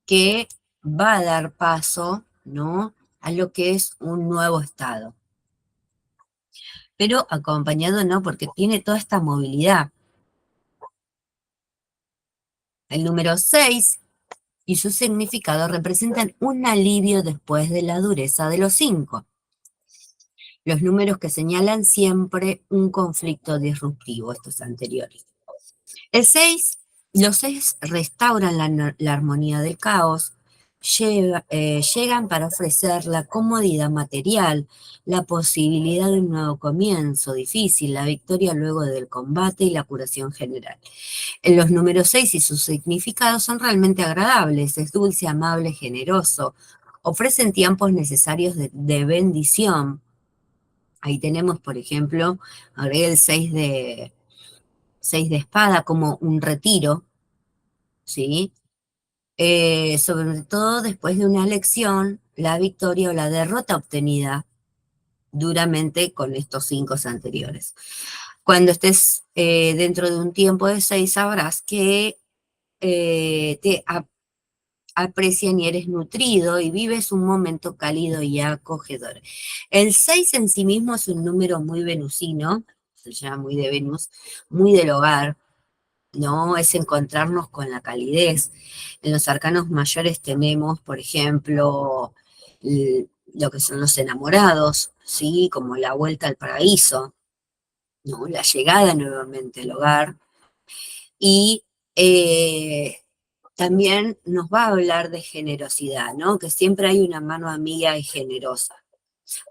que va a dar paso, ¿no?, a lo que es un nuevo estado. Pero acompañado no, porque tiene toda esta movilidad. El número 6 y su significado representan un alivio después de la dureza de los 5. Los números que señalan siempre un conflicto disruptivo, estos anteriores. El 6, los 6 restauran la armonía del caos, llegan para ofrecer la comodidad material, la posibilidad de un nuevo comienzo difícil, la victoria luego del combate y la curación general. Los números 6 y sus significados son realmente agradables, es dulce, amable, generoso, ofrecen tiempos necesarios de bendición. Ahí tenemos, por ejemplo, agregué el 6 de espada como un retiro, ¿sí? Sobre todo después de una elección, la victoria o la derrota obtenida duramente con estos 5 anteriores. Cuando estés dentro de un tiempo de 6, sabrás que te aprecian y eres nutrido y vives un momento cálido y acogedor. El 6 en sí mismo es un número muy venusino, se llama muy de Venus, muy del hogar, ¿no? Es encontrarnos con la calidez. En los arcanos mayores tenemos, por ejemplo, lo que son los enamorados, ¿sí? Como la vuelta al paraíso, ¿no? La llegada nuevamente al hogar. Y también nos va a hablar de generosidad, ¿no? Que siempre hay una mano amiga y generosa.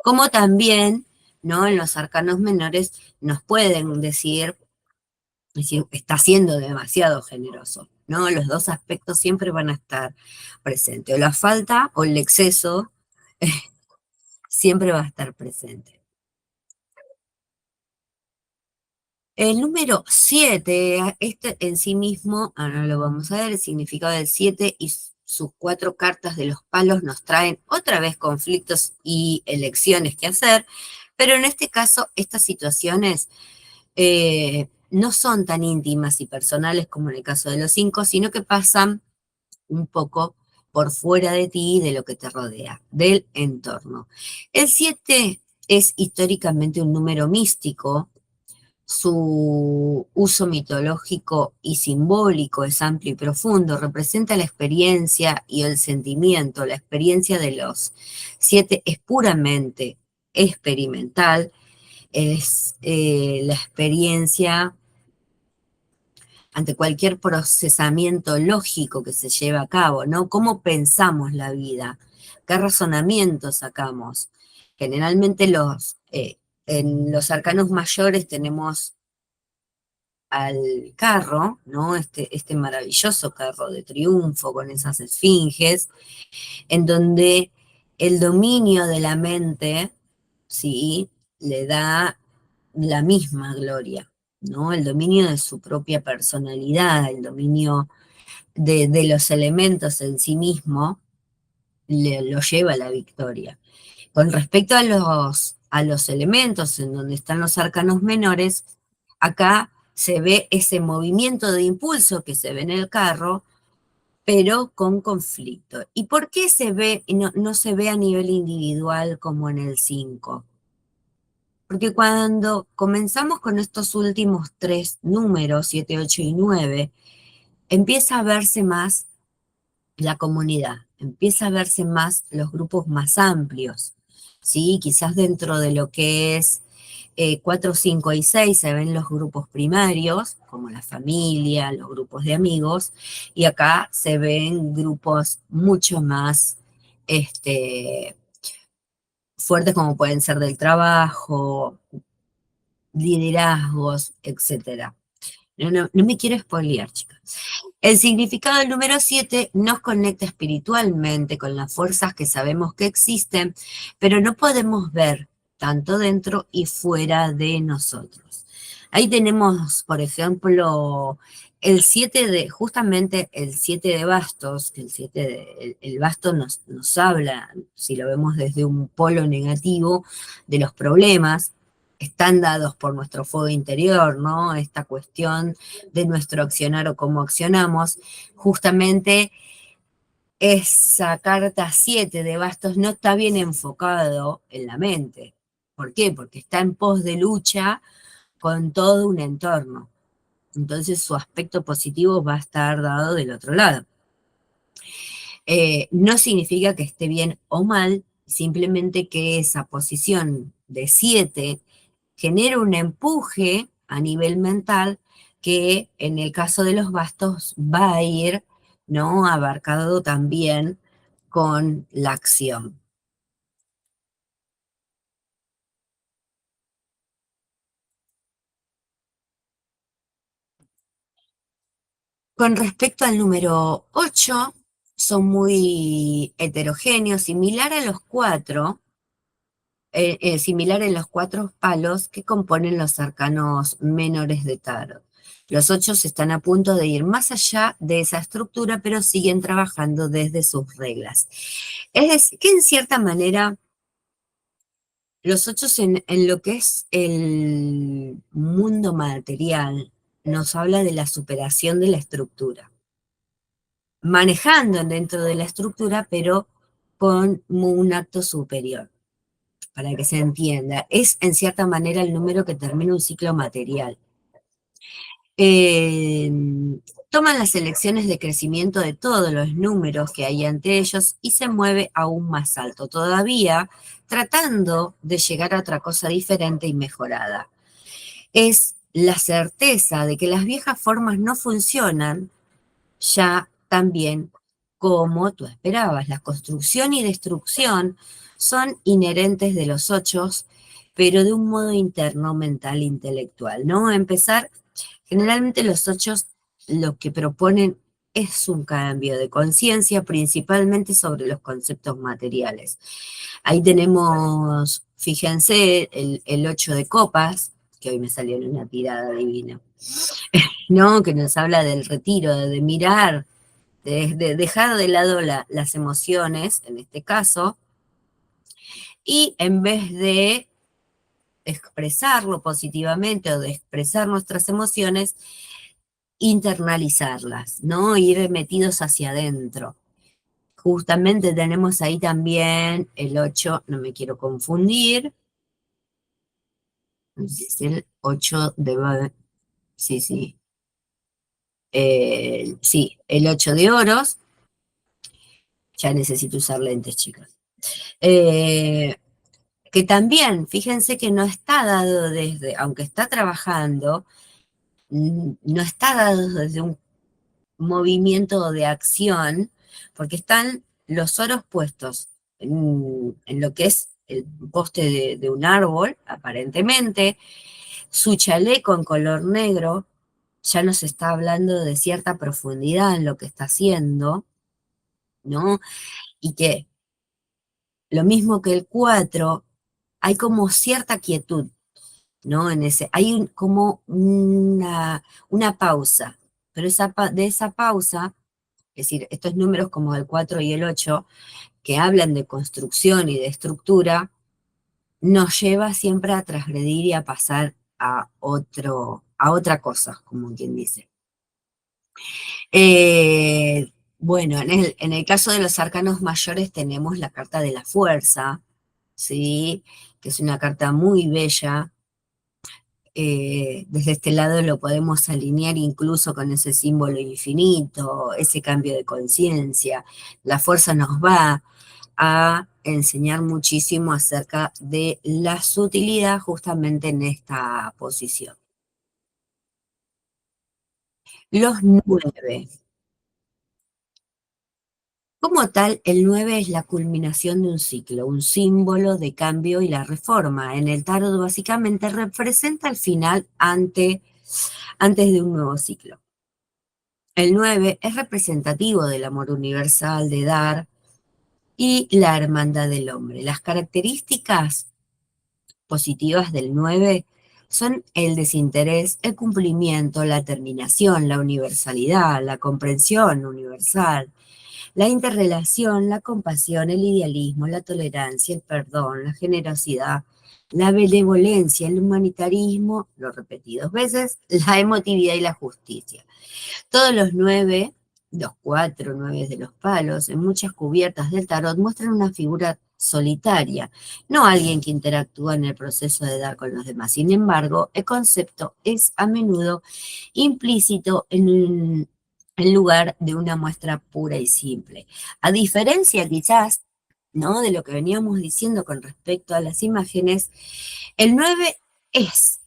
Como también, ¿no?, en los arcanos menores nos pueden decir, está siendo demasiado generoso, ¿no? Los dos aspectos siempre van a estar presentes, o la falta o el exceso siempre va a estar presente. El número 7, este en sí mismo, ahora lo vamos a ver, el significado del 7 y sus 4 cartas de los palos nos traen otra vez conflictos y elecciones que hacer, pero en este caso estas situaciones no son tan íntimas y personales como en el caso de los 5, sino que pasan un poco por fuera de ti y de lo que te rodea, del entorno. El 7 es históricamente un número místico. Su uso mitológico y simbólico es amplio y profundo, representa la experiencia y el sentimiento. La experiencia de los 7 es puramente experimental, es la experiencia ante cualquier procesamiento lógico que se lleva a cabo, ¿no? ¿Cómo pensamos la vida? ¿Qué razonamientos sacamos? Generalmente en los arcanos mayores tenemos al carro, ¿no? Este maravilloso carro de triunfo con esas esfinges, en donde el dominio de la mente, ¿sí?, le da la misma gloria, ¿no? El dominio de su propia personalidad, el dominio de los elementos en sí mismo, lo lleva a la victoria. Con respecto a los elementos en donde están los arcanos menores, acá se ve ese movimiento de impulso que se ve en el carro, pero con conflicto. ¿Y por qué se ve, no se ve a nivel individual como en el 5? Porque cuando comenzamos con estos últimos 3 números, 7, 8 y 9, empieza a verse más la comunidad, empieza a verse más los grupos más amplios, ¿sí? Quizás dentro de lo que es 4, 5 y 6 se ven los grupos primarios, como la familia, los grupos de amigos, y acá se ven grupos mucho más fuertes como pueden ser del trabajo, liderazgos, etc. No me quiero spoilear, chicas. El significado del número 7 nos conecta espiritualmente con las fuerzas que sabemos que existen, pero no podemos ver tanto dentro y fuera de nosotros. Ahí tenemos, por ejemplo, justamente el 7 de bastos, que el basto nos habla, si lo vemos desde un polo negativo, de los problemas, están dados por nuestro fuego interior, ¿no? Esta cuestión de nuestro accionar o cómo accionamos, justamente esa carta 7 de bastos no está bien enfocado en la mente. ¿Por qué? Porque está en pos de lucha con todo un entorno. Entonces su aspecto positivo va a estar dado del otro lado. No significa que esté bien o mal, simplemente que esa posición de 7 genera un empuje a nivel mental que en el caso de los bastos va a ir, ¿no?, abarcado también con la acción. Con respecto al número 8, son muy heterogéneos, similar en los 4 palos que componen los arcanos menores de tarot. Los 8 están a punto de ir más allá de esa estructura, pero siguen trabajando desde sus reglas. Es decir, que en cierta manera, los 8 en lo que es el mundo material nos habla de la superación de la estructura, manejando dentro de la estructura, pero con un acto superior. Para que se entienda, es en cierta manera el número que termina un ciclo material. Toman las elecciones de crecimiento de todos los números que hay ante ellos y se mueve aún más alto todavía, tratando de llegar a otra cosa diferente y mejorada. Es la certeza de que las viejas formas no funcionan ya también como tú esperabas. La construcción y destrucción son inherentes de los 8, pero de un modo interno, mental, intelectual, ¿no? Generalmente los 8 lo que proponen es un cambio de conciencia, principalmente sobre los conceptos materiales. Ahí tenemos, fíjense, el 8 de copas, que hoy me salió en una tirada divina, ¿no? Que nos habla del retiro, de mirar, de dejar de lado las emociones, en este caso, y en vez de expresarlo positivamente o de expresar nuestras emociones, internalizarlas, ¿no? Ir metidos hacia adentro. Justamente tenemos ahí también el 8, no me quiero confundir, es el 8 de... Sí, sí. Sí, el 8 de oros. Ya necesito usar lentes, chicas. Que también, fíjense que no está dado desde, aunque está trabajando, no está dado desde un movimiento de acción, porque están los oros puestos en lo que es el poste de un árbol, aparentemente. Su chaleco en color negro ya nos está hablando de cierta profundidad en lo que está haciendo, ¿no? Y que lo mismo que el 4, hay como cierta quietud, ¿no? Hay como una pausa, pero de esa pausa, es decir, estos números como el 4 y el 8, que hablan de construcción y de estructura, nos lleva siempre a transgredir y a pasar a otra cosa, como quien dice. Bueno, en el caso de los arcanos mayores tenemos la carta de la fuerza, ¿sí? Que es una carta muy bella. Desde este lado lo podemos alinear incluso con ese símbolo infinito, ese cambio de conciencia. La fuerza nos va a enseñar muchísimo acerca de la sutilidad justamente en esta posición. Los 9. Como tal, el 9 es la culminación de un ciclo, un símbolo de cambio y la reforma. En el tarot básicamente representa el final antes de un nuevo ciclo. El 9 es representativo del amor universal, de dar y la hermandad del hombre. Las características positivas del 9 son el desinterés, el cumplimiento, la terminación, la universalidad, la comprensión universal, la interrelación, la compasión, el idealismo, la tolerancia, el perdón, la generosidad, la benevolencia, el humanitarismo, lo repetí 2 veces, la emotividad y la justicia. Todos los 9, los 4 9 de los palos, en muchas cubiertas del tarot muestran una figura solitaria, no alguien que interactúa en el proceso de dar con los demás. Sin embargo, el concepto es a menudo implícito en lugar de una muestra pura y simple. A diferencia quizás, ¿no?, de lo que veníamos diciendo con respecto a las imágenes, el 9 es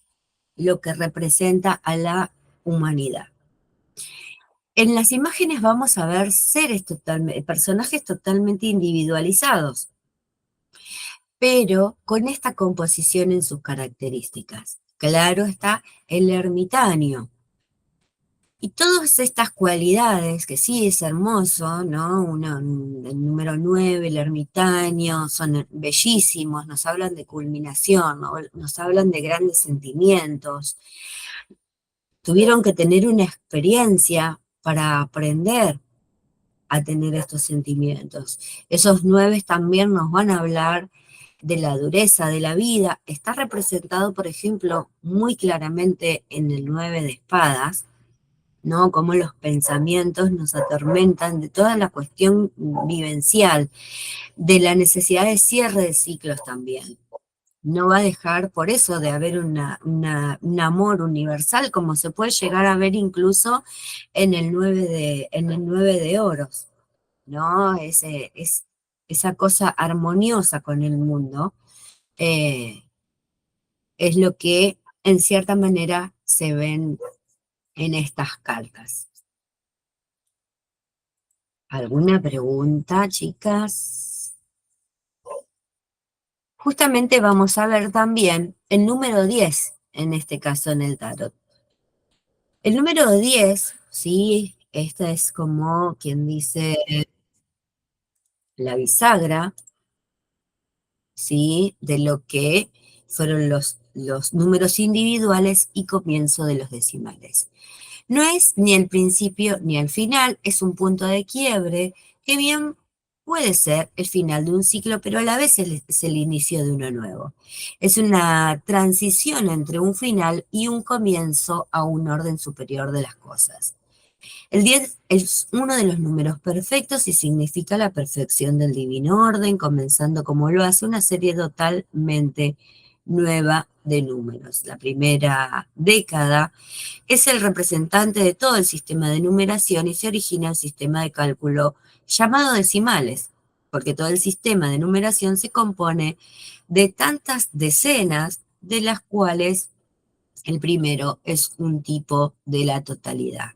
lo que representa a la humanidad. En las imágenes vamos a ver personajes totalmente individualizados, pero con esta composición en sus características. Claro está el ermitaño. Y todas estas cualidades, que sí es hermoso, ¿no? El número 9, el ermitaño, son bellísimos, nos hablan de culminación, ¿no? Nos hablan de grandes sentimientos. Tuvieron que tener una experiencia para aprender a tener estos sentimientos. Esos 9 también nos van a hablar de la dureza de la vida. Está representado, por ejemplo, muy claramente en el 9 de espadas, ¿no? Cómo los pensamientos nos atormentan, de toda la cuestión vivencial, de la necesidad de cierre de ciclos también. No va a dejar por eso de haber un amor universal, como se puede llegar a ver incluso en el 9 de oros, ¿no? Esa cosa armoniosa con el mundo, es lo que en cierta manera se ven en estas cartas. ¿Alguna pregunta, chicas? Justamente vamos a ver también el número 10, en este caso en el tarot. El número 10, ¿sí? Esta es como quien dice la bisagra, ¿sí?, de lo que fueron los números individuales y comienzo de los decimales. No es ni el principio ni el final, es un punto de quiebre que bien puede ser el final de un ciclo, pero a la vez es el inicio de uno nuevo. Es una transición entre un final y un comienzo a un orden superior de las cosas. El 10 es uno de los números perfectos y significa la perfección del divino orden, comenzando como lo hace una serie totalmente nueva de números. La primera década es el representante de todo el sistema de numeración y se origina el sistema de cálculo llamado decimales, porque todo el sistema de numeración se compone de tantas decenas, de las cuales el primero es un tipo de la totalidad.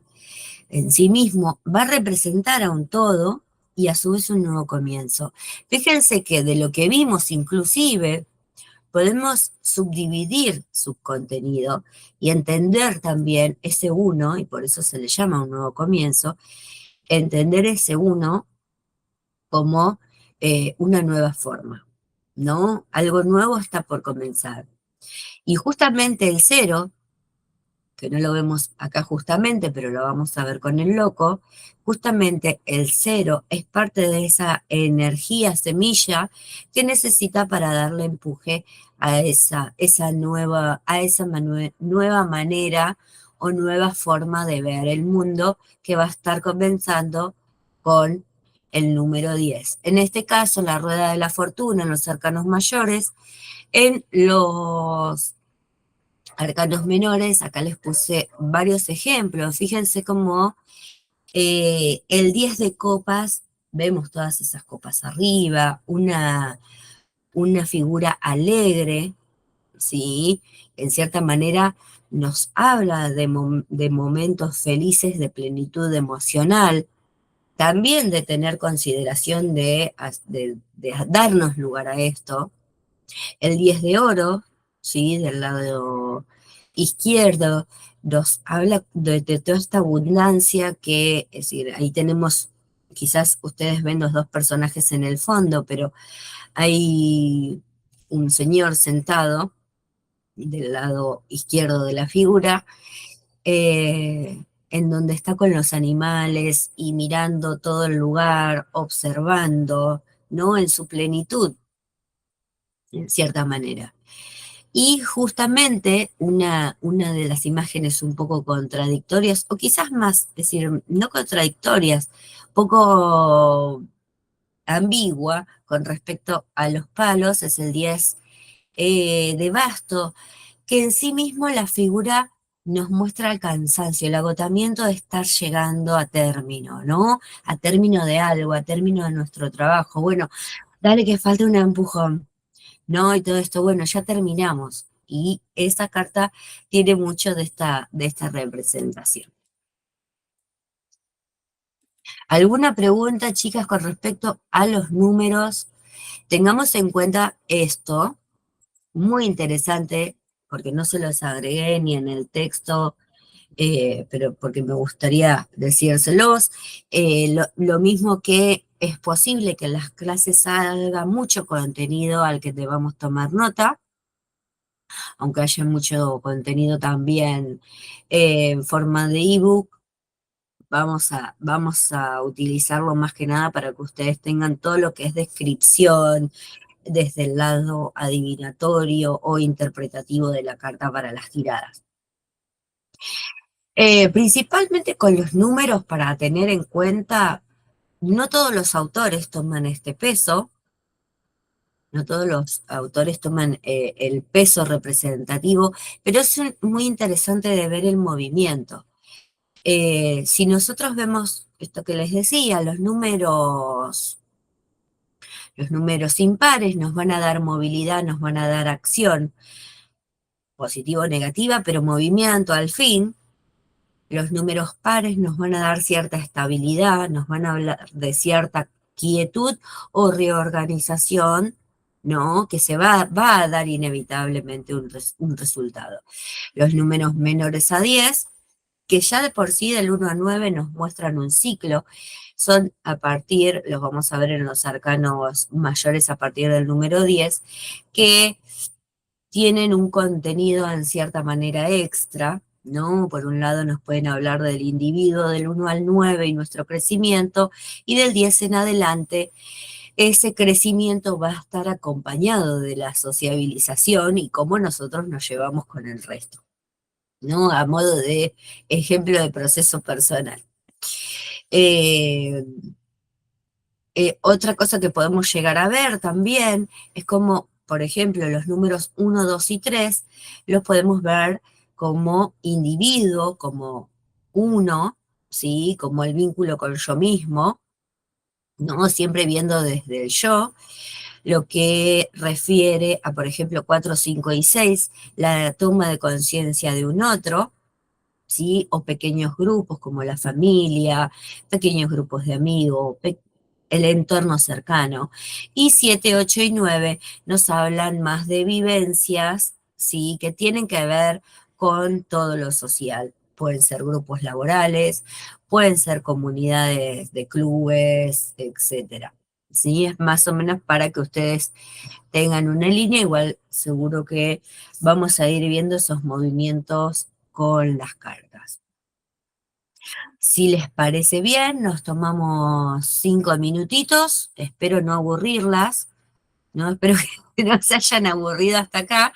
En sí mismo va a representar a un todo y a su vez un nuevo comienzo. Fíjense que de lo que vimos inclusive podemos subdividir su contenido y entender también ese uno, y por eso se le llama un nuevo comienzo, entender ese uno como una nueva forma, ¿no? Algo nuevo está por comenzar. Y justamente el 0, que no lo vemos acá justamente, pero lo vamos a ver con el loco, justamente el 0 es parte de esa energía semilla que necesita para darle empuje a esa nueva manera o nueva forma de ver el mundo que va a estar comenzando con el número 10. En este caso, la rueda de la fortuna en los arcanos mayores, en los arcanos menores, acá les puse varios ejemplos. Fíjense cómo el 10 de copas, vemos todas esas copas arriba, una figura alegre, ¿sí? En cierta manera nos habla de momentos felices de plenitud emocional. también de tener consideración de darnos lugar a esto. El 10 de oro, ¿sí? Del lado izquierdo, nos habla de toda esta abundancia que, es decir, ahí tenemos, quizás ustedes ven los dos personajes en el fondo, pero hay un señor sentado del lado izquierdo de la figura, en donde está con los animales y mirando todo el lugar, observando, ¿no? En su plenitud, en cierta manera. Y justamente una de las imágenes un poco contradictorias, o quizás más, es decir, no contradictorias, poco ambigua con respecto a los palos, es el 10 de basto, que en sí mismo la figura nos muestra el cansancio, el agotamiento de estar llegando a término, ¿no? A término de algo, a término de nuestro trabajo. Bueno, dale que falta un empujón, ¿no? Y todo esto, bueno, ya terminamos. Y esa carta tiene mucho de esta representación. ¿Alguna pregunta, chicas, con respecto a los números? Tengamos en cuenta esto, muy interesante, porque no se los agregué ni en el texto, pero porque me gustaría decírselos. Lo mismo que es posible que en las clases salga mucho contenido al que debamos tomar nota, aunque haya mucho contenido también en forma de ebook. Vamos a utilizarlo más que nada para que ustedes tengan todo lo que es descripción desde el lado adivinatorio o interpretativo de la carta para las tiradas. Principalmente con los números para tener en cuenta, no todos los autores toman este peso, no todos los autores toman el peso representativo, pero es muy interesante de ver el movimiento. Si nosotros vemos esto que les decía, los números impares nos van a dar movilidad, nos van a dar acción, positiva o negativa, pero movimiento al fin. Los números pares nos van a dar cierta estabilidad, nos van a hablar de cierta quietud o reorganización, ¿no? Que se va a dar inevitablemente un resultado. Los números menores a 10, que ya de por sí del 1 a 9 nos muestran un ciclo, son a partir, los vamos a ver en los arcanos mayores a partir del número 10, que tienen un contenido en cierta manera extra, ¿no? Por un lado nos pueden hablar del individuo del 1 al 9 y nuestro crecimiento, y del 10 en adelante, ese crecimiento va a estar acompañado de la sociabilización y cómo nosotros nos llevamos con el resto, ¿no? A modo de ejemplo de proceso personal. Otra cosa que podemos llegar a ver también es como, por ejemplo, los números 1, 2 y 3 los podemos ver como individuo, como uno, ¿sí? Como el vínculo con yo mismo, ¿no? Siempre viendo desde el yo, lo que refiere a, por ejemplo, 4, 5 y 6, la toma de conciencia de un otro, ¿sí? O pequeños grupos como la familia, pequeños grupos de amigos, el entorno cercano. Y 7, 8 y 9 nos hablan más de vivencias, ¿sí? Que tienen que ver con todo lo social. Pueden ser grupos laborales, pueden ser comunidades de clubes, etcétera. ¿Sí? Es más o menos para que ustedes tengan una línea, igual seguro que vamos a ir viendo esos movimientos con las cartas. Si les parece bien, nos tomamos 5 minutitos, espero no aburrirlas, ¿no? Espero que no se hayan aburrido hasta acá.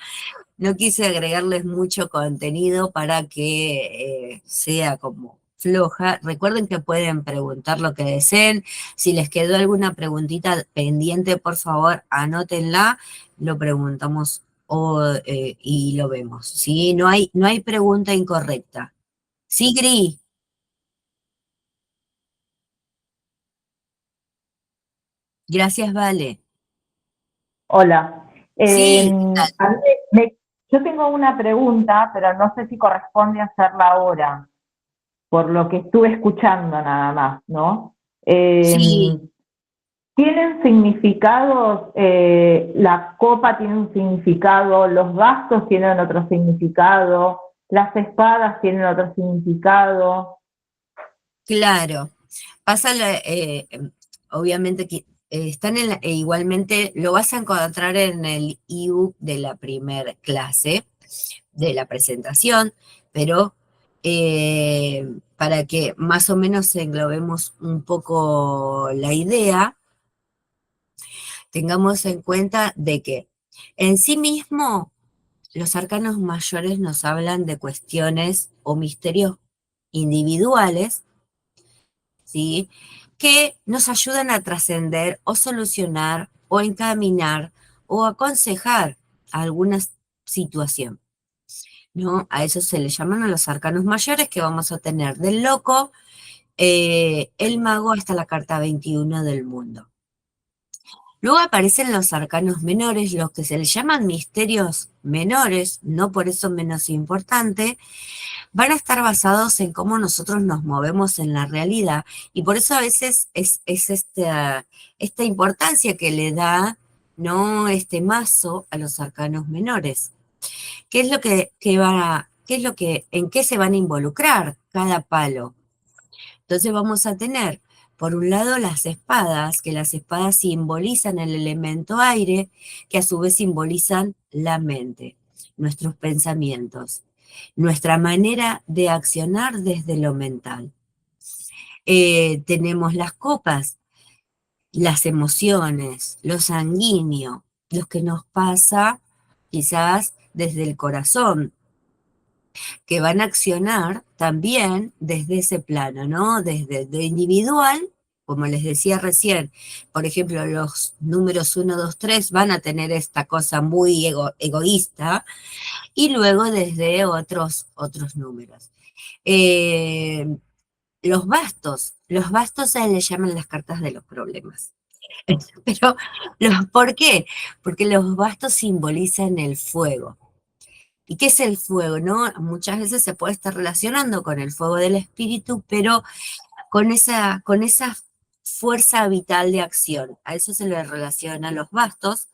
No quise agregarles mucho contenido para que sea como floja. Recuerden que pueden preguntar lo que deseen. Si les quedó alguna preguntita pendiente, por favor, anótenla, lo preguntamos y lo vemos, ¿sí? No hay pregunta incorrecta. Sí, Gris. Gracias, Vale. Hola. Sí, A mí yo tengo una pregunta, pero no sé si corresponde hacerla ahora, por lo que estuve escuchando nada más, ¿no? Sí, ¿Tienen significados? ¿La copa tiene un significado? ¿Los bastos tienen otro significado? ¿Las espadas tienen otro significado? claro. Pasa, obviamente que están igualmente lo vas a encontrar en el ebook de la primera clase, de la presentación, pero para que más o menos englobemos un poco la idea, tengamos en cuenta de que en sí mismo los arcanos mayores nos hablan de cuestiones o misterios individuales, ¿sí? Que nos ayudan a trascender o solucionar o encaminar o aconsejar alguna situación, ¿no? A eso se le llaman a los arcanos mayores, que vamos a tener del loco, el mago, hasta la carta 21 del mundo. Luego aparecen los arcanos menores, los que se les llaman misterios menores, no por eso menos importante, van a estar basados en cómo nosotros nos movemos en la realidad, y por eso a veces es esta importancia que le da, ¿no?, este mazo a los arcanos menores. ¿Qué es lo en qué se van a involucrar cada palo? Entonces vamos a tener, por un lado, las espadas, que las espadas simbolizan el elemento aire, que a su vez simbolizan la mente, nuestros pensamientos, nuestra manera de accionar desde lo mental. Tenemos las copas, las emociones, lo sanguíneo, lo que nos pasa quizás desde el corazón, que van a accionar también desde ese plano, ¿no? Desde lo individual, como les decía recién, por ejemplo, los números 1, 2, 3 van a tener esta cosa muy egoísta, y luego desde otros números. Eh, los bastos se les llaman las cartas de los problemas. Pero, ¿por qué? Porque los bastos simbolizan el fuego. ¿Y qué es el fuego, no? Muchas veces se puede estar relacionando con el fuego del espíritu, pero con esa fuerza vital de acción. A eso se le relaciona los bastos,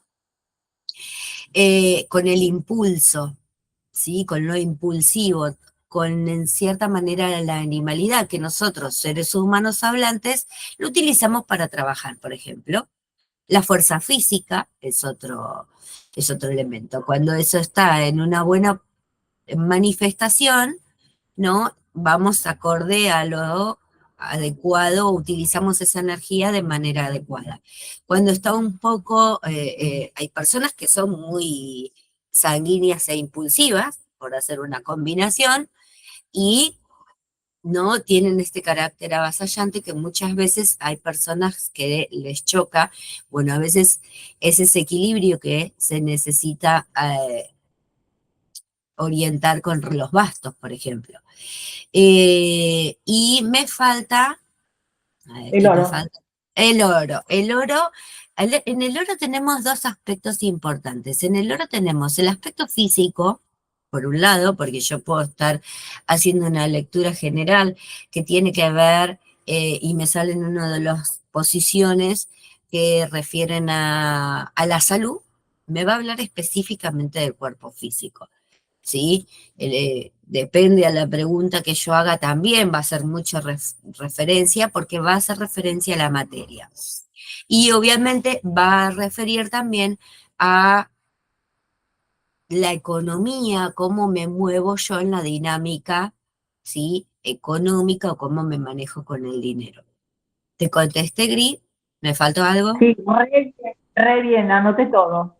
con el impulso, ¿sí? Con lo impulsivo, con en cierta manera la animalidad que nosotros, seres humanos hablantes, lo utilizamos para trabajar, por ejemplo. La fuerza física es otro elemento. Cuando eso está en una buena manifestación, ¿no? Vamos acorde a lo adecuado, utilizamos esa energía de manera adecuada. Cuando está un poco, hay personas que son muy sanguíneas e impulsivas, por hacer una combinación, y no tienen este carácter avasallante que muchas veces hay personas que les choca. Bueno, a veces es ese equilibrio que se necesita orientar con los bastos, por ejemplo. Y me falta, a ver, El ¿qué me oro. falta? El oro. En el oro tenemos dos aspectos importantes. En el oro tenemos el aspecto físico, por un lado, porque yo puedo estar haciendo una lectura general que tiene que ver, y me salen una de las posiciones que refieren a la salud, me va a hablar específicamente del cuerpo físico. ¿Sí? Depende a la pregunta que yo haga, también va a ser mucha referencia, porque va a hacer referencia a la materia. Y obviamente va a referir también a la economía, cómo me muevo yo en la dinámica, ¿sí?, económica, o cómo me manejo con el dinero. ¿Te contesté, Gris? ¿Me faltó algo? Sí, re bien, anoté todo.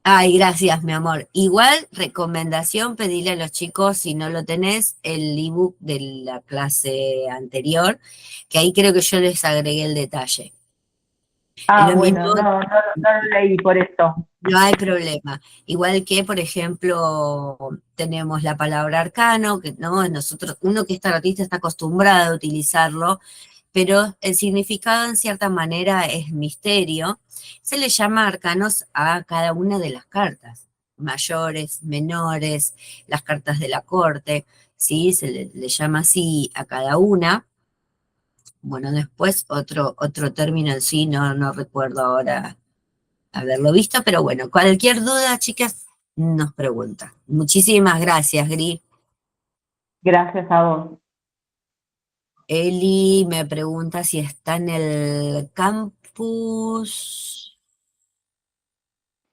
Ay, gracias, mi amor. Igual, recomendación, pedirle a los chicos, si no lo tenés, el ebook de la clase anterior, que ahí creo que yo les agregué el detalle. Es Ah, lo mismo, bueno, no lo leí por esto. no hay problema. Igual que, por ejemplo, tenemos la palabra arcano, que no, nosotros, uno que es tarotista está acostumbrado a utilizarlo, pero el significado en cierta manera es misterio. Se le llama arcanos a cada una de las cartas, mayores, menores, las cartas de la corte, ¿sí? Se le llama así a cada una. bueno, después otro término en sí, no recuerdo ahora haberlo visto, pero bueno, cualquier duda, chicas, nos pregunta. Muchísimas gracias, Gri. Gracias a vos. Eli me pregunta si está en el campus.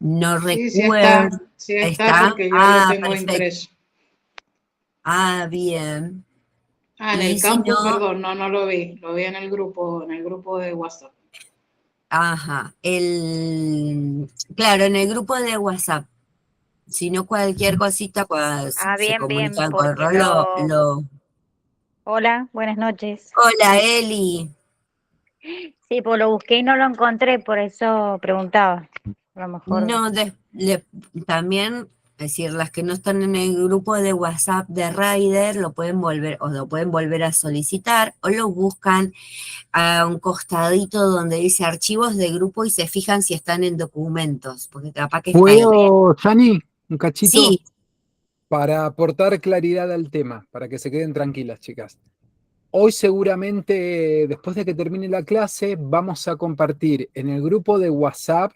No Sí, recuerdo. sí está ¿Está? porque yo lo tengo Perfecto. impreso. Bien. En Y el si campus, no, perdón, no lo vi en el grupo de WhatsApp. ajá, claro, en el grupo de WhatsApp. Si no, cualquier cosita, pues se Bien, bien, comunican con porque Rolo. Hola, buenas noches. Hola, Eli. Sí, pues lo busqué y no lo encontré, por eso preguntaba. A lo mejor. No, también, es decir, las que no están en el grupo de WhatsApp de Rider lo pueden volver a solicitar o lo buscan a un costadito donde dice archivos de grupo y se fijan si están en documentos, porque capaz que está ahí. ¿Puedo, Jani, un cachito Sí, para aportar claridad al tema, para que se queden tranquilas, chicas? Hoy seguramente, después de que termine la clase, vamos a compartir en el grupo de WhatsApp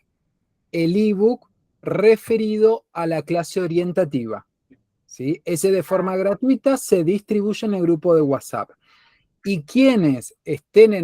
el ebook referido a la clase orientativa. ¿Sí? Ese de forma gratuita se distribuye en el grupo de WhatsApp. Y quienes estén en